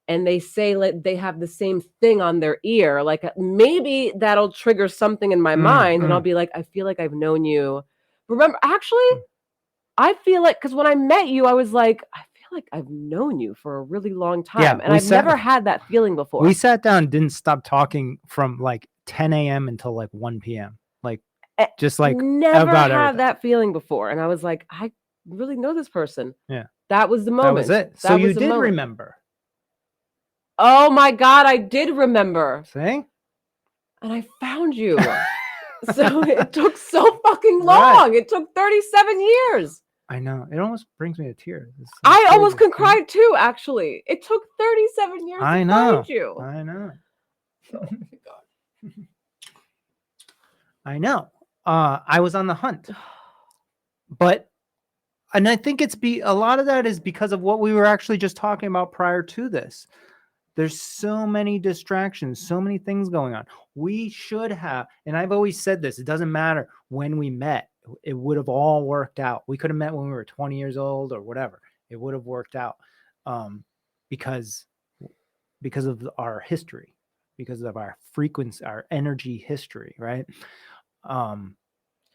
And they say like they have the same thing on their ear, like maybe that'll trigger something in my mind, and I'll be like, I feel like I've known you. Remember, actually, I feel like because when I met you, I was like, I feel like I've known you for a really long time, and I've never had that feeling before. We sat down, and didn't stop talking from like 10 a.m. until like 1 p.m. Like just like never had that feeling before, and I was like, I really know this person. Yeah, that was the moment. That was it. So you did remember. Oh my God, I did remember. See? And I found you. So it took so fucking long. Right. It took 37 years. I know. It almost brings me to tears. I almost can cry too, actually. It took 37 years to find you. I know. Oh my God. I know. I was on the hunt. And I think a lot of that is because of what we were actually just talking about prior to this. There's so many distractions, so many things going on. We should have, and I've always said this, it doesn't matter when we met. It would have all worked out. We could have met when we were 20 years old or whatever. It would have worked out because of our history, because of our frequency, our energy history, right?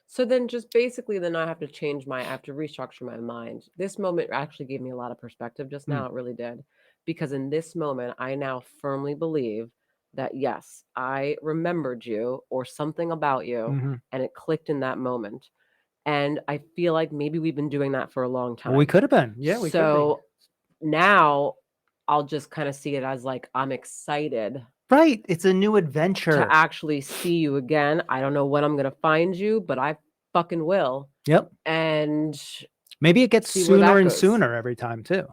So then just basically then I have to I have to restructure my mind. This moment actually gave me a lot of perspective just now. It really did. Because in this moment, I now firmly believe that yes, I remembered you or something about you Mhm. and it clicked in that moment. And I feel like maybe we've been doing that for a long Well, we time. could have been. Yeah, we could be. So now I'll just kind of see it as like I'm excited Right. It's a new to adventure. actually see you again. I don't know when I'm gonna find you, but I fucking will. Yep. And Maybe it gets see where sooner that and goes. sooner every time too.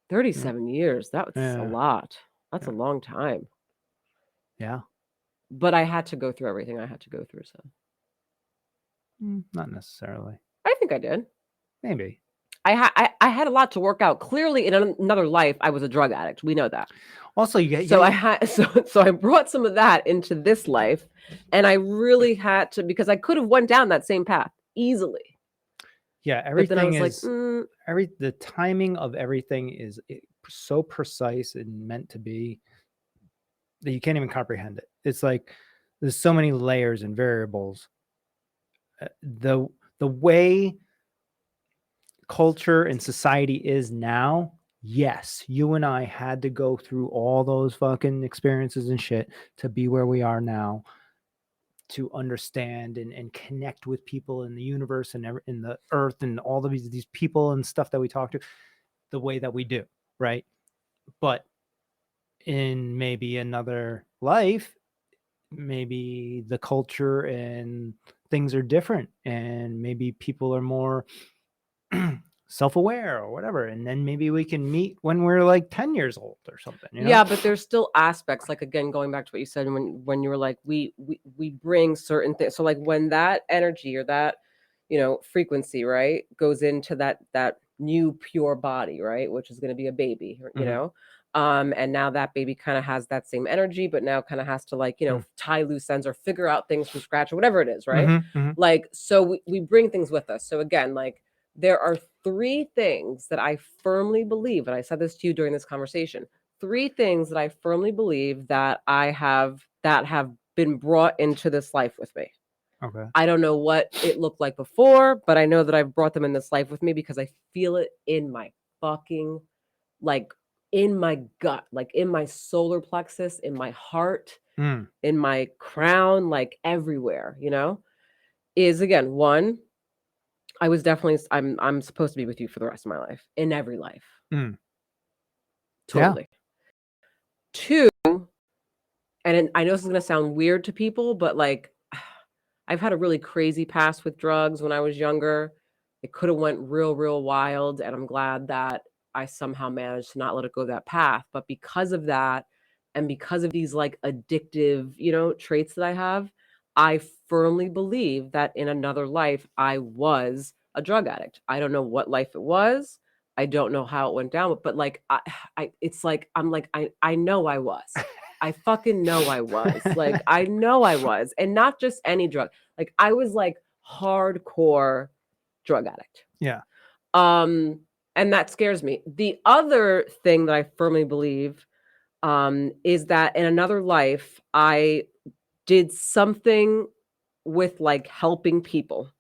37 years. That's a Yeah. lot. That's a Yeah. long time. Yeah. But I had to go through everything I had to go through. So Not necessarily. I think I did. Maybe. I had a lot to work out. Clearly, in another life, I was a drug addict. We know that. Also, you So I had so I brought some of that into this life, and I really had to because I could have went down that same path easily. yeah, But then I everything was like, is the timing of everything is so precise and meant to be that you can't even comprehend it. It's like there's so many layers and variables. The way culture and society is now, yes, you and I had to go through all those fucking experiences and shit to be where we are now, to understand and connect with people in the universe and in the earth and all of these people and stuff that we talk to the way that we do, right? But in maybe another life, maybe the culture and things are different, and maybe people are more self-aware or whatever, and then maybe we can meet when we're like 10 years old or something, you know? yeah, but there's still aspects like again going back to what you said when you were like we bring certain things. So like when that energy or that frequency right goes into that new pure body right, which is going to be a baby, and now that baby kind of has that same energy, but now kind of has to like tie loose ends or figure out things from scratch or whatever it is, right? Like so we bring things with us. So again, like there are three things that I firmly believe, and I said this to you during this conversation. Three things that I firmly believe that have been brought into this life with me. Okay. I don't know what it looked like before, but I know that I've brought them in this life with me because I feel it in my fucking like in my gut, like in my solar plexus, in my heart, in my crown, like everywhere, is again one. I was definitely I'm supposed to be with you for the rest of my life, in every life. Totally. Two, and I know this is gonna sound weird to people, but like I've had a really crazy past with drugs when I was younger. It could have went real, real wild, and I'm glad that I somehow managed to not let it go that path. But because of that, and because of these like addictive, traits that I have, I firmly believe that in another life I was a drug addict. I don't know what life it was. I don't know how it went down, but like it's like I'm like I know I was. I fucking know I was. Like I know I was, and not just any drug. Like I was like hardcore drug addict. Yeah. And that scares me. The other thing that I firmly believe is that in another life, I did something with like helping people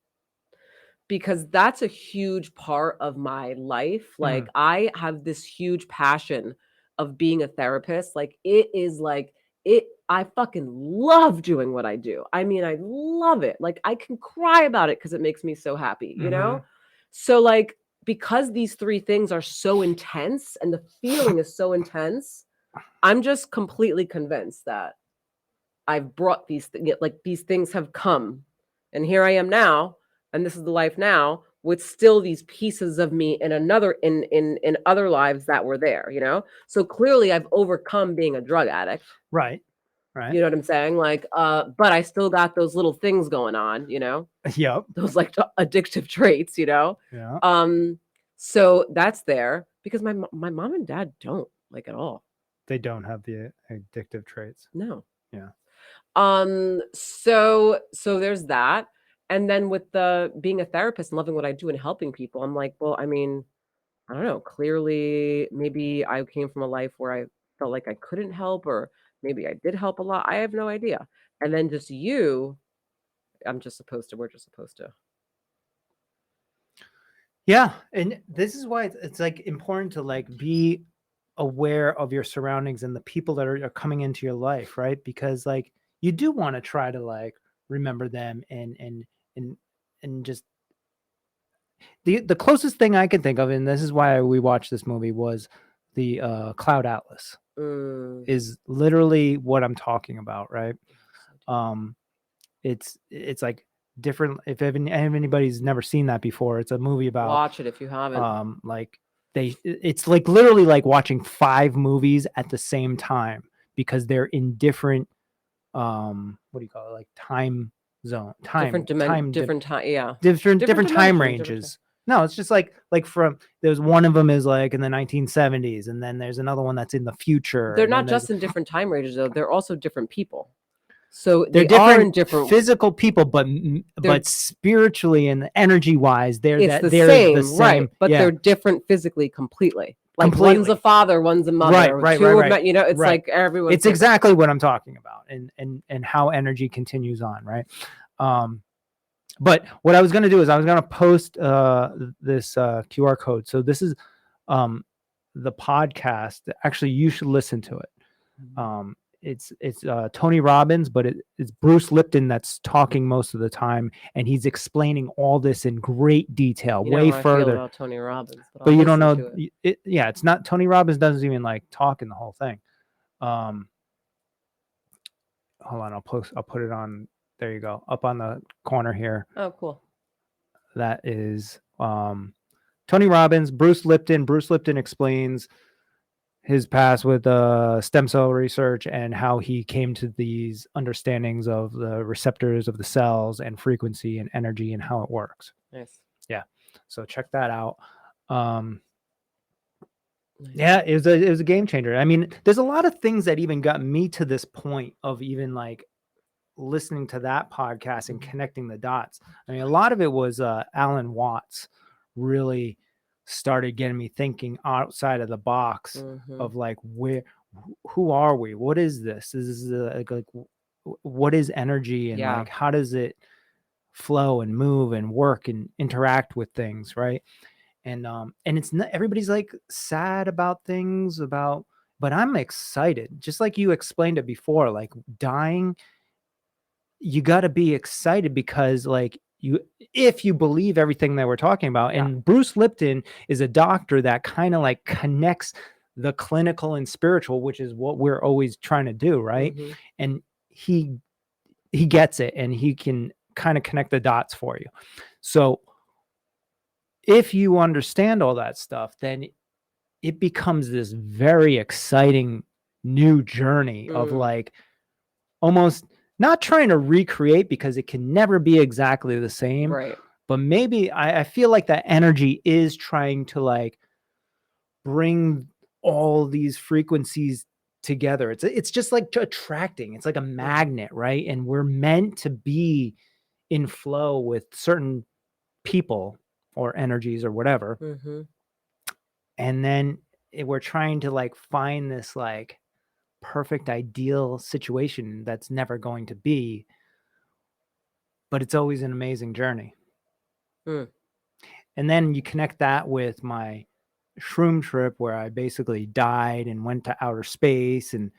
because that's a huge part of my life. Like I have this huge passion of being a therapist. Like it is like I fucking love doing what I do. I mean, I love it. Like I can cry about it because it makes me so happy. So like because these three things are so intense and the feeling is so intense, I'm just completely convinced that I've brought like these things have come. And here I am now, and this is the life now with still these pieces of me in in other lives that were there. So clearly I've overcome being a drug addict. Right. You know what I'm saying? Like, but I still got those little things going on, Yep. those like addictive traits, Yeah. So that's there because my mom and dad don't like at all. They don't have the addictive traits. No. Yeah. So there's that. And then with the being a therapist and loving what I do and helping people, I'm like, well, I mean, I don't know. Clearly, maybe I came from a life where I felt like I couldn't help, or maybe I did help a lot. I have no idea. And then just you, we're just supposed to. Yeah, and this is why it's like important to like be aware of your surroundings and the people that are coming into your life, right? Because like you do want to try to like remember them and just the closest thing I can think of, and this is why we watched this movie, was the Cloud Atlas. Mm. Is literally what I'm talking about, right? So It's like different. If anybody's never seen that before, it's a movie about watch it if you haven't. like it's like literally like watching 5 movies at the same time because they're in different what do you call it, like time zone different time, yeah. different time dimension, ranges. No, it's just like from there's one of them is like in the 1970s, and then there's another one that's in the future. They're and then not just in different time ranges though. They're also different people. So they're they are in different different physical people, but spiritually and energy wise, they're it's the they're same, the same, right? But yeah. they're different physically, completely. Like one's Completely. a father, one's a mother. Right. You know, it's Right. like everyone's It's exactly what I'm talking about, and how energy continues on, right? But what I was going to do is I was going to post this QR code. So this is the podcast. Actually, you should listen to it. It's Tony Robbins, but it's Bruce Lipton that's talking most of the time, and he's explaining all this in great detail, you know way how I feel further. about Tony Robbins, But you don't know to it. Yeah, it's not Tony Robbins doesn't even like talk in the whole thing. Hold on, I'll put it on. There you go, up on the corner here. Oh, cool. That is Tony Robbins, Bruce Lipton. Bruce Lipton explains his past with stem cell research and how he came to these understandings of the receptors of the cells and frequency and energy and how it works. Nice. Yeah. So check that out. Nice. Yeah, it was a game changer. I mean, there's a lot of things that even got me to this point of even like listening to that podcast and connecting the dots. I mean, a lot of it was Alan Watts really started getting me thinking outside of the box of like who are we? What is this? This is like what is energy, and like how does it flow and move and work and interact with things, right? And it's not, everybody's like sad about things but I'm excited, just like you explained it before, like dying. You got to be excited because like if you believe everything that we're talking about, and Bruce Lipton is a doctor that kind of like connects the clinical and spiritual, which is what we're always trying to do, right? And he gets it, and he can kind of connect the dots for you. So if you understand all that stuff, then it becomes this very exciting new journey of like almost not trying to recreate, because it can never be exactly the same. Right. But maybe I feel like that energy is trying to like bring all these frequencies together. It's just like attracting. It's like a magnet, right? And we're meant to be in flow with certain people or energies or whatever. And then we're trying to like find this like perfect ideal situation that's never going to be, but it's always an amazing journey. And then you connect that with my shroom trip where I basically died and went to outer space, and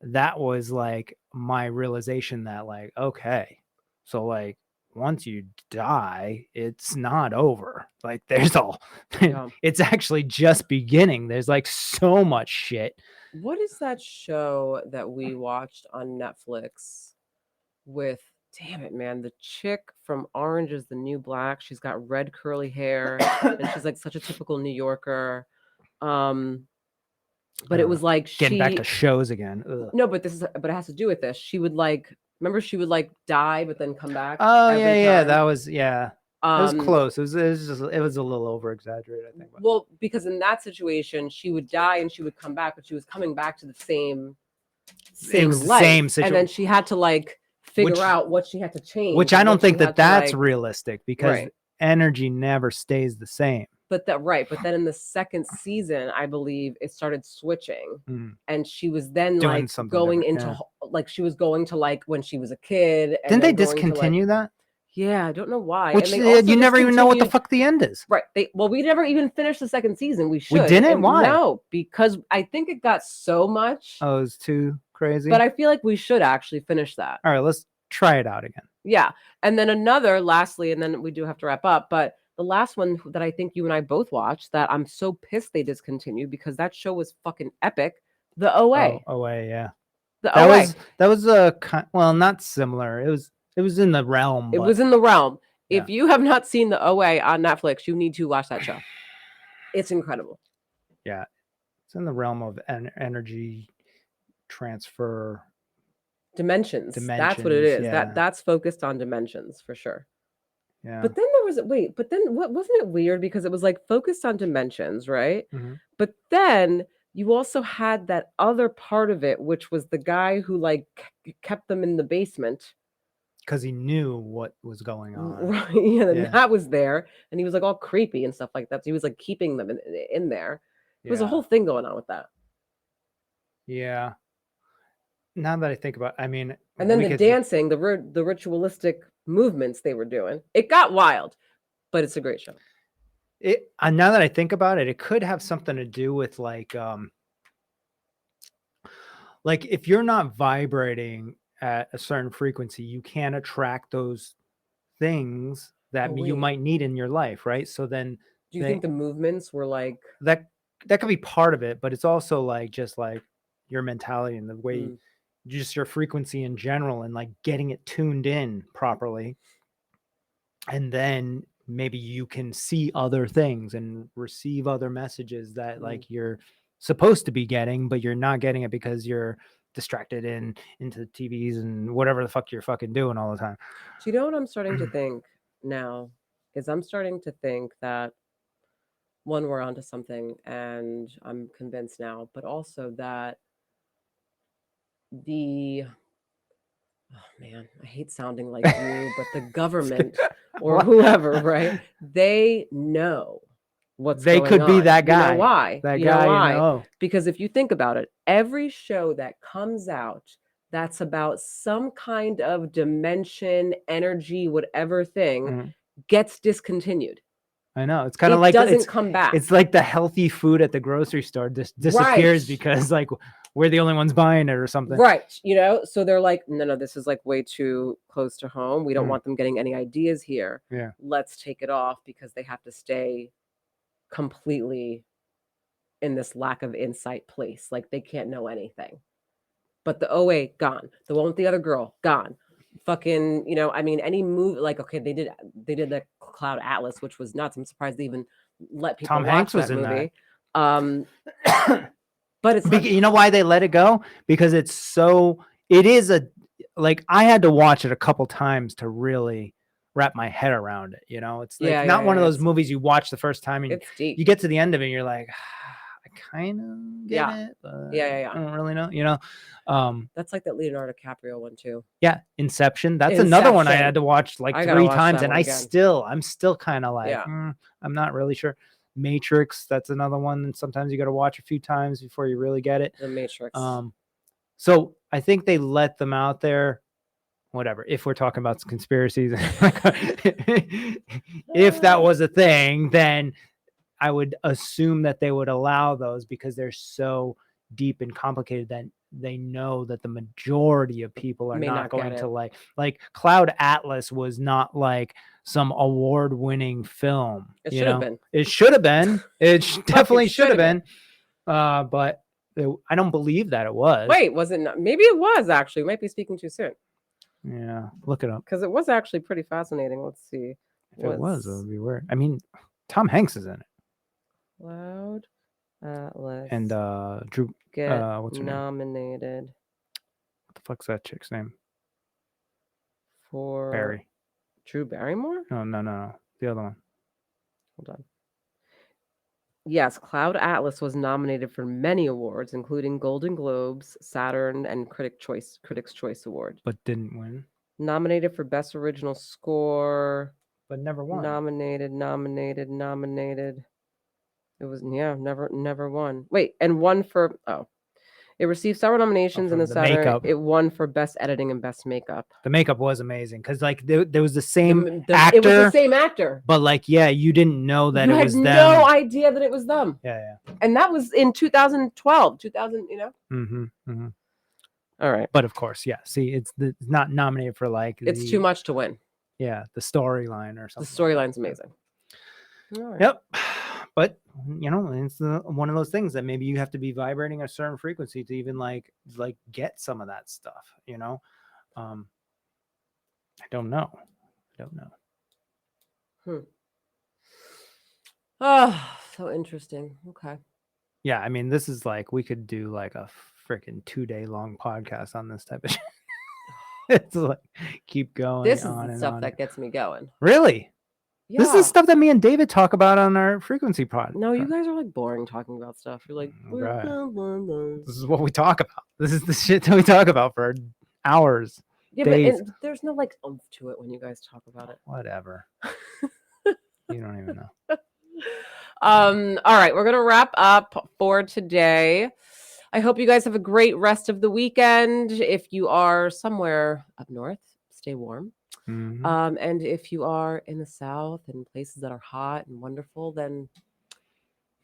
that was like my realization that like, okay, so like once you die, it's not over. Like there's all it's actually just beginning. There's like so much shit. What is that show that we watched on Netflix with, damn it, man, the chick from Orange is the New Black? She's got red curly hair and she's like such a typical New Yorker. But it was like getting back to shows again. Ugh. No, but it has to do with this. She would like, remember she would like die but then come back. Oh yeah, that was it was close. It was a little over exaggerated, I think. Well, because in that situation, she would die and she would come back, but she was coming back to the same life. Same situation, and then she had to like figure out what she had to change. Which I don't think that's realistic, because energy never stays the same. But then in the second season, I believe it started switching. Mm. And she was then Doing like something going different, into yeah. like she was going to like when she was a kid and Didn't they then going to like discontinue that? yeah, I don't know why. Which And they also you never even know what the discontinued fuck the end is. right. We never even finished the second season. We We should. didn't? And Why? no, because I think it got so much. Oh, it was too crazy. But I feel like we should actually finish that. All right, let's try it out again. Yeah. And then lastly, and then we do have to wrap up, but the last one that I think you and I both watched that I'm so pissed they discontinued because that show was fucking epic. The OA. Oh, OA, yeah. The OA. That was a well, not similar. It was in the realm. It was in the realm. Yeah. If you have not seen the OA on Netflix, you need to watch that show. It's incredible. Yeah. It's in the realm of energy transfer. Dimensions. That's what it is. Yeah. That's focused on dimensions for sure. Yeah. But then what wasn't it weird because it was like focused on dimensions, right? Mhm. But then you also had that other part of it, which was the guy who like kept them in the basement. Because he knew what was going on. Right. Yeah, Yeah. that was there. And he was like all creepy and stuff like that. So he was like keeping them in there. There was a whole thing going on with that. Yeah. Now that I think about it, I mean, and then the dancing, the ritualistic movements they were doing, it got wild, but it's a great show. Now that I think about it, it could have something to do with like if you're not vibrating at a certain frequency, you can't attract those things that you might need in your life, right? So then do you think the movements were like that could be part of it, but it's also like just like your mentality and the way just your frequency in general and like getting it tuned in properly. And then maybe you can see other things and receive other messages that like you're supposed to be getting, but you're not getting it because you're distracted into the TVs and whatever the fuck you're fucking doing all the time. Do you know what I'm starting to think now? Is I'm starting to think that one, we're onto something, and I'm convinced now, but also that oh man, I hate sounding like you, but the government or whoever, right? They know what's they going could on. be that guy. You know why? That you guy, know why? you know. Because if you think about it, every show that comes out that's about some kind of dimension, energy, whatever thing gets discontinued. I know. It's kind of like doesn't come back. It's like the healthy food at the grocery store disappears because like we're the only ones buying it or something. Right. You know, so they're like, no, this is like way too close to home. We don't want them getting any ideas here. Yeah. Let's take it off because they have to stay completely in this lack of insight place. Like they can't know anything. But the OA, gone. The one with the other girl, gone. Fucking, you know, I mean, any movie, like, okay, they did the Cloud Atlas, which was nuts. I'm surprised they even let people watch Hanks that was in movie. that. But it's you know why they let it go? Because it is I had to watch it a couple times to really wrap my head around it. You know, it's like not one of those movies you watch the first time and it's deep. You get to the end of it and you're like, I kind of get it, but I don't really know, you know. That's like that Leonardo DiCaprio one too. Yeah, Inception. That's another one I had to watch like 3 times, and I'm still kind of like, I'm not really sure. Matrix, that's another one, and sometimes you got to watch a few times before you really get it. The Matrix. So I think they let them out there. Whatever. If we're talking about conspiracies, if that was a thing, then I would assume that they would allow those because they're so deep and complicated that they know that the majority of people are not going to like Cloud Atlas was not like some award-winning film. It should have been. It should have been. It definitely should have been. But I don't believe that it was. Wait, was it not? Maybe it was actually. We might be speaking too soon. Yeah, look it up. Because it was actually pretty fascinating. Let's see. If it was, it would be weird. I mean, Tom Hanks is in it. Cloud Atlas. And Drew what's her nominated. Name? What the fuck's that chick's name? For Barry. Drew Barrymore? No. The other one. Hold on. Yes, Cloud Atlas was nominated for many awards, including Golden Globes, Saturn, and Critics' Choice Award. But didn't win. Nominated for Best Original Score. But never won. Nominated. It was never won. Wait, and won for it received several nominations in for the the Saturn. makeup. It won for best editing and best makeup. The makeup was amazing because like there was the same It was the actor, same actor. but like you didn't know that You it had was them. no idea that it was them. Yeah. And that was in 2012, 2000. All right. But of course, yeah. See, it's not nominated for like It's too much to win. Yeah, the storyline or The something. storyline's amazing. All right. Yep. But it's one of those things that maybe you have to be vibrating a certain frequency to even like get some of that stuff. I don't know. Oh, so interesting. Okay. Yeah, I mean, this is like we could do like a freaking 2-day long podcast on this type of shit. It's like keep going. This is on the and stuff on. that gets me going. Really? Yeah. This is the stuff that me and David talk about on our frequency pod. No, you guys are like boring talking about stuff. You're like, right. This is what we talk about. This is the shit that we talk about for hours. Yeah, days. but there's no like oomph to it when you guys talk about it. Whatever. You don't even know. All right, we're gonna wrap up for today. I hope you guys have a great rest of the weekend. If you are somewhere up north, stay warm. Mm-hmm. And if you are in the south and places that are hot and wonderful, then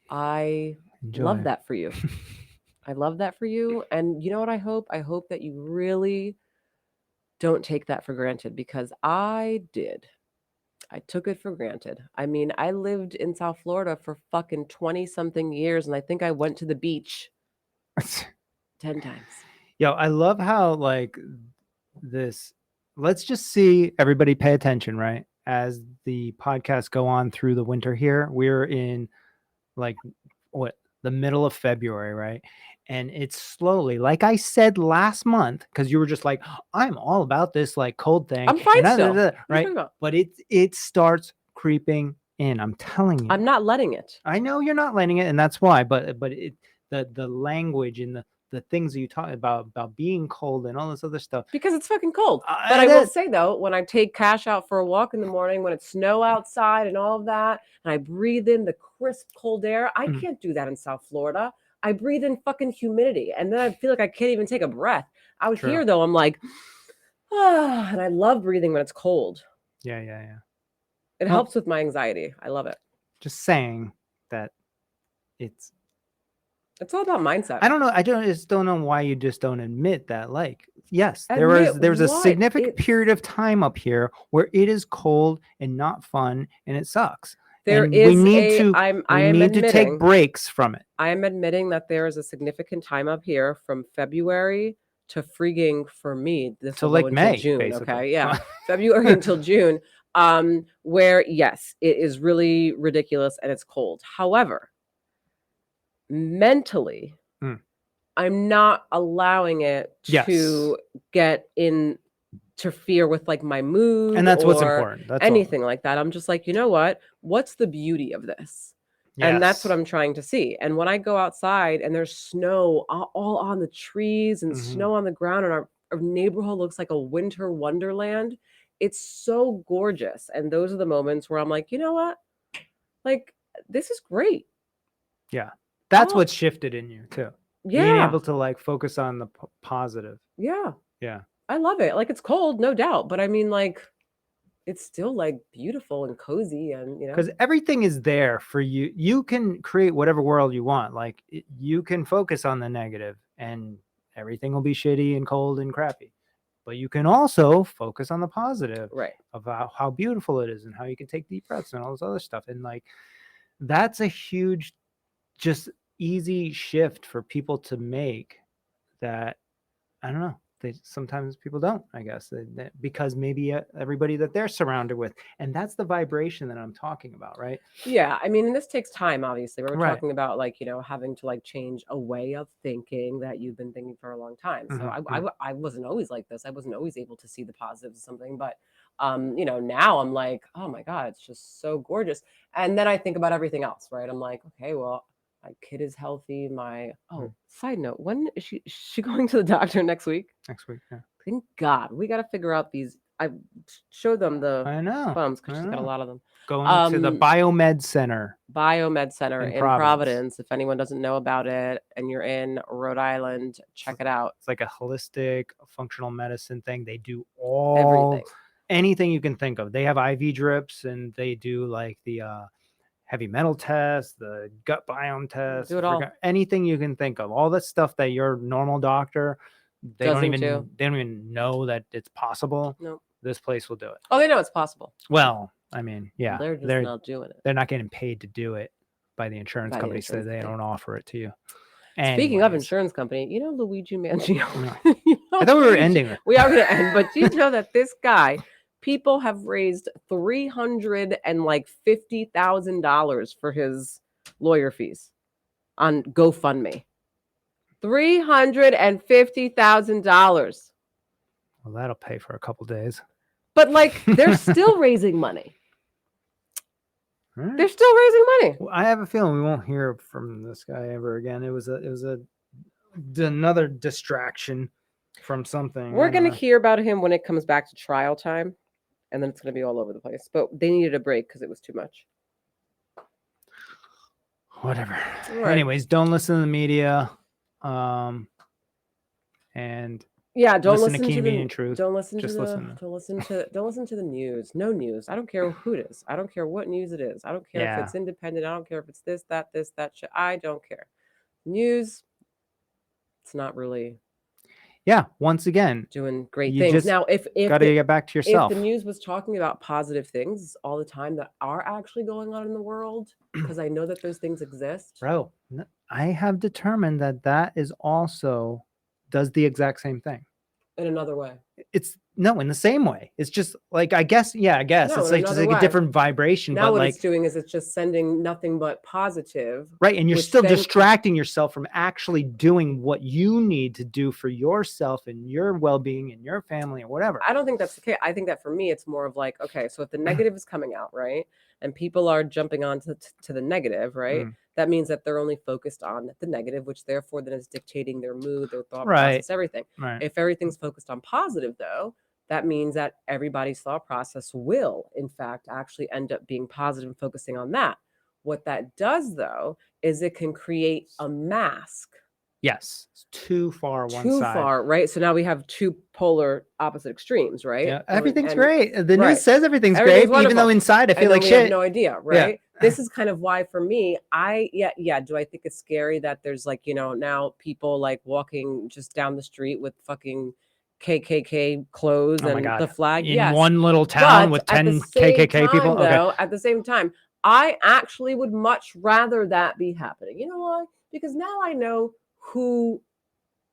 I love that for you. I love that for you. And you know what I hope? I hope that you really don't take that for granted, because I did. I took it for granted. I mean, I lived in South Florida for fucking 20 something years, and I think I went to the beach 10 times. Yo, I love how like this, let's just see, everybody pay attention, right? As the podcasts go on through the winter here, we're in like the middle of February, right? And it's slowly, like I said last month, because you were just like, I'm all about this like cold thing. I'm fine still. Right? But it starts creeping in. I'm telling you. I'm not letting it. I know you're not letting it, and that's why. But the language and the things that you talk about being cold and all this other stuff. Because it's fucking cold. But I will say though, when I take Cash out for a walk in the morning, when it's snow outside and all of that, and I breathe in the crisp cold air, I can't do that in South Florida. I breathe in fucking humidity, and then I feel like I can't even take a breath. Out here though, I'm like, and I love breathing when it's cold. Yeah. It helps with my anxiety. I love it. Just saying that it's all about mindset. I don't know. I just don't know why you just don't admit that. Like, yes, there was a significant period of time up here where it is cold and not fun and it sucks. We need to take breaks from it. I am admitting that there is a significant time up here from February to freaking, for me, this till like May, June. basically. Okay, yeah, February until June. Where yes, it is really ridiculous and it's cold. However, mentally, I'm not allowing it to get interfere with like my mood, and that's what's important. That's anything like that. I'm just like, you know what? What's the beauty of this? Yes. And that's what I'm trying to see. And when I go outside and there's snow all on the trees and snow on the ground, and our neighborhood looks like a winter wonderland, it's so gorgeous. And those are the moments where I'm like, you know what? Like, this is great. Yeah. That's what shifted in you too. Yeah. Being able to like focus on the positive. Yeah. Yeah. I love it. Like, it's cold, no doubt. But I mean, like, it's still like beautiful and cozy, and because everything is there for you. You can create whatever world you want. Like you can focus on the negative and everything will be shitty and cold and crappy. But you can also focus on the positive, right? About how beautiful it is and how you can take deep breaths and all this other stuff. And like, that's a huge, just easy shift for people to make that, I don't know. Sometimes people don't, I guess, because maybe everybody that they're surrounded with, and that's the vibration that I'm talking about, right? Yeah, I mean, and this takes time, obviously. We're talking about like, having to like change a way of thinking that you've been thinking for a long time. So I wasn't always like this. I wasn't always able to see the positives of something, but now I'm like, oh my God, it's just so gorgeous. And then I think about everything else, right? I'm like, okay, well, my kid is healthy. Side note, when is she going to the doctor next week? Next week, yeah. Thank God. We got to figure out these I showed them the I know. bums because I she's got a know. lot of them. Going to the Biomed Center Biomed Center in in Providence. If anyone doesn't know about it and you're in Rhode Island, check it out. It's like a holistic functional medicine thing. They do Everything. anything you can think of. They have IV drips and they do like the heavy metal test, the gut biome test, Do it all. anything you can think of. All the stuff that your normal doctor they don't even know that it's possible. Nope. This place will do it. Oh, they know it's possible. Well, I mean, yeah, They're just not doing it. They're not getting paid to do it by the insurance company, so they don't offer it to you. Speaking of insurance company, you know Luigi Mangino. I thought we were ending it. We are going to end, but you know that this guy, people have raised $350,000 for his lawyer fees on GoFundMe. $350,000. Well, that'll pay for a couple days. But like, they're still raising money. Right. They're still raising money. Well, I have a feeling we won't hear from this guy ever again. It was another distraction from something. We're going to hear about him when it comes back to trial time, and then it's going to be all over the place. But they needed a break because it was too much. Whatever. Right. Anyways, don't listen to the media. And yeah, don't listen to to Keen the Media Truth. Don't listen Just to listen. Don't listen to the news. No news. I don't care who it is. I don't care what news it is. I don't care if it's independent. I don't care if it's this, that shit. I don't care. News. It's not really. Yeah. Once again, doing great things. Now, if gotta get back to yourself. If the news was talking about positive things all the time that are actually going on in the world, because I know that those things exist. Bro, I have determined that is also does the exact same thing in another way. It's in the same way. It's just like I guess it's like just like a different vibration. Now but what like, it's doing is it's just sending nothing but positive. Right, and you're still distracting yourself from actually doing what you need to do for yourself and your well-being and your family or whatever. I don't think that's the case. I think that for me, it's more of like, okay, so if the negative is coming out, right, and people are jumping on to the negative, right, that means that they're only focused on the negative, which therefore then is dictating their mood, their thought process, everything. Right. If everything's focused on positive, though, that means that everybody's thought process will, in fact, actually end up being positive and focusing on that. What that does, though, is it can create a mask. Yes, it's too far one side. Too far, right? So now we have two polar opposite extremes, right? Yeah, everything's great. The news says everything's great, wonderful. Even though inside I feel like shit. I have no idea, right? Yeah. This is kind of why for me, do I think it's scary that there's like, now people like walking just down the street with fucking KKK clothes and the flag in one little town with 10 KKK people. Though, at the same time, I actually would much rather that be happening. You know why? Because now I know who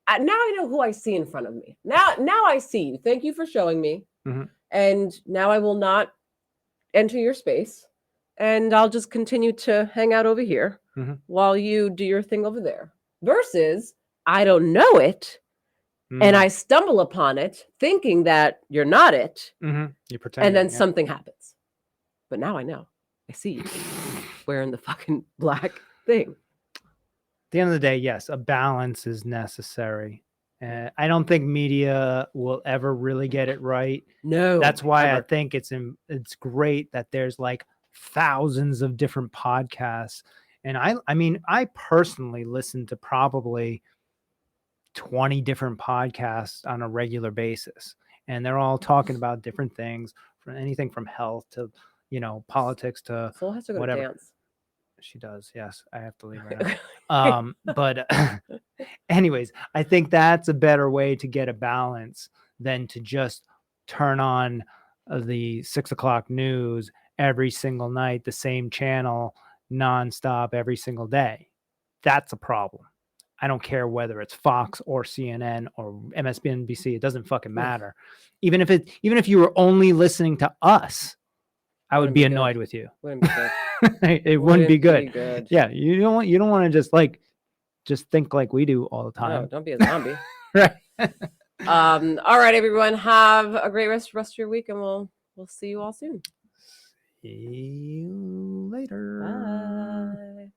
I see in front of me. Now I see you. Thank you for showing me. And now I will not enter your space, and I'll just continue to hang out over here while you do your thing over there. Versus, I don't know it, and I stumble upon it thinking that you're not it, you pretend, and then something happens. But now I know. I see you wearing the fucking black thing. At the end of the day, yes, a balance is necessary. I don't think media will ever really get it right. No, that's why I think it's great that there's like thousands of different podcasts. And I mean, I personally listen to probably 20 different podcasts on a regular basis, and they're all talking about different things, from anything from health to politics to Soul has to go whatever. To dance. She does. Yes, I have to leave right now. But anyways, I think that's a better way to get a balance than to just turn on the 6 o'clock news every single night, the same channel nonstop every single day. That's a problem. I don't care whether it's Fox or CNN or MSNBC. It doesn't fucking matter. Even if you were only listening to us, I would be annoyed with you. Wouldn't be good. It wouldn't be good. Yeah, you don't want to just think like we do all the time. No, don't be a zombie. Right. All right, everyone. Have a great rest of your week, and we'll see you all soon. See you later. Bye.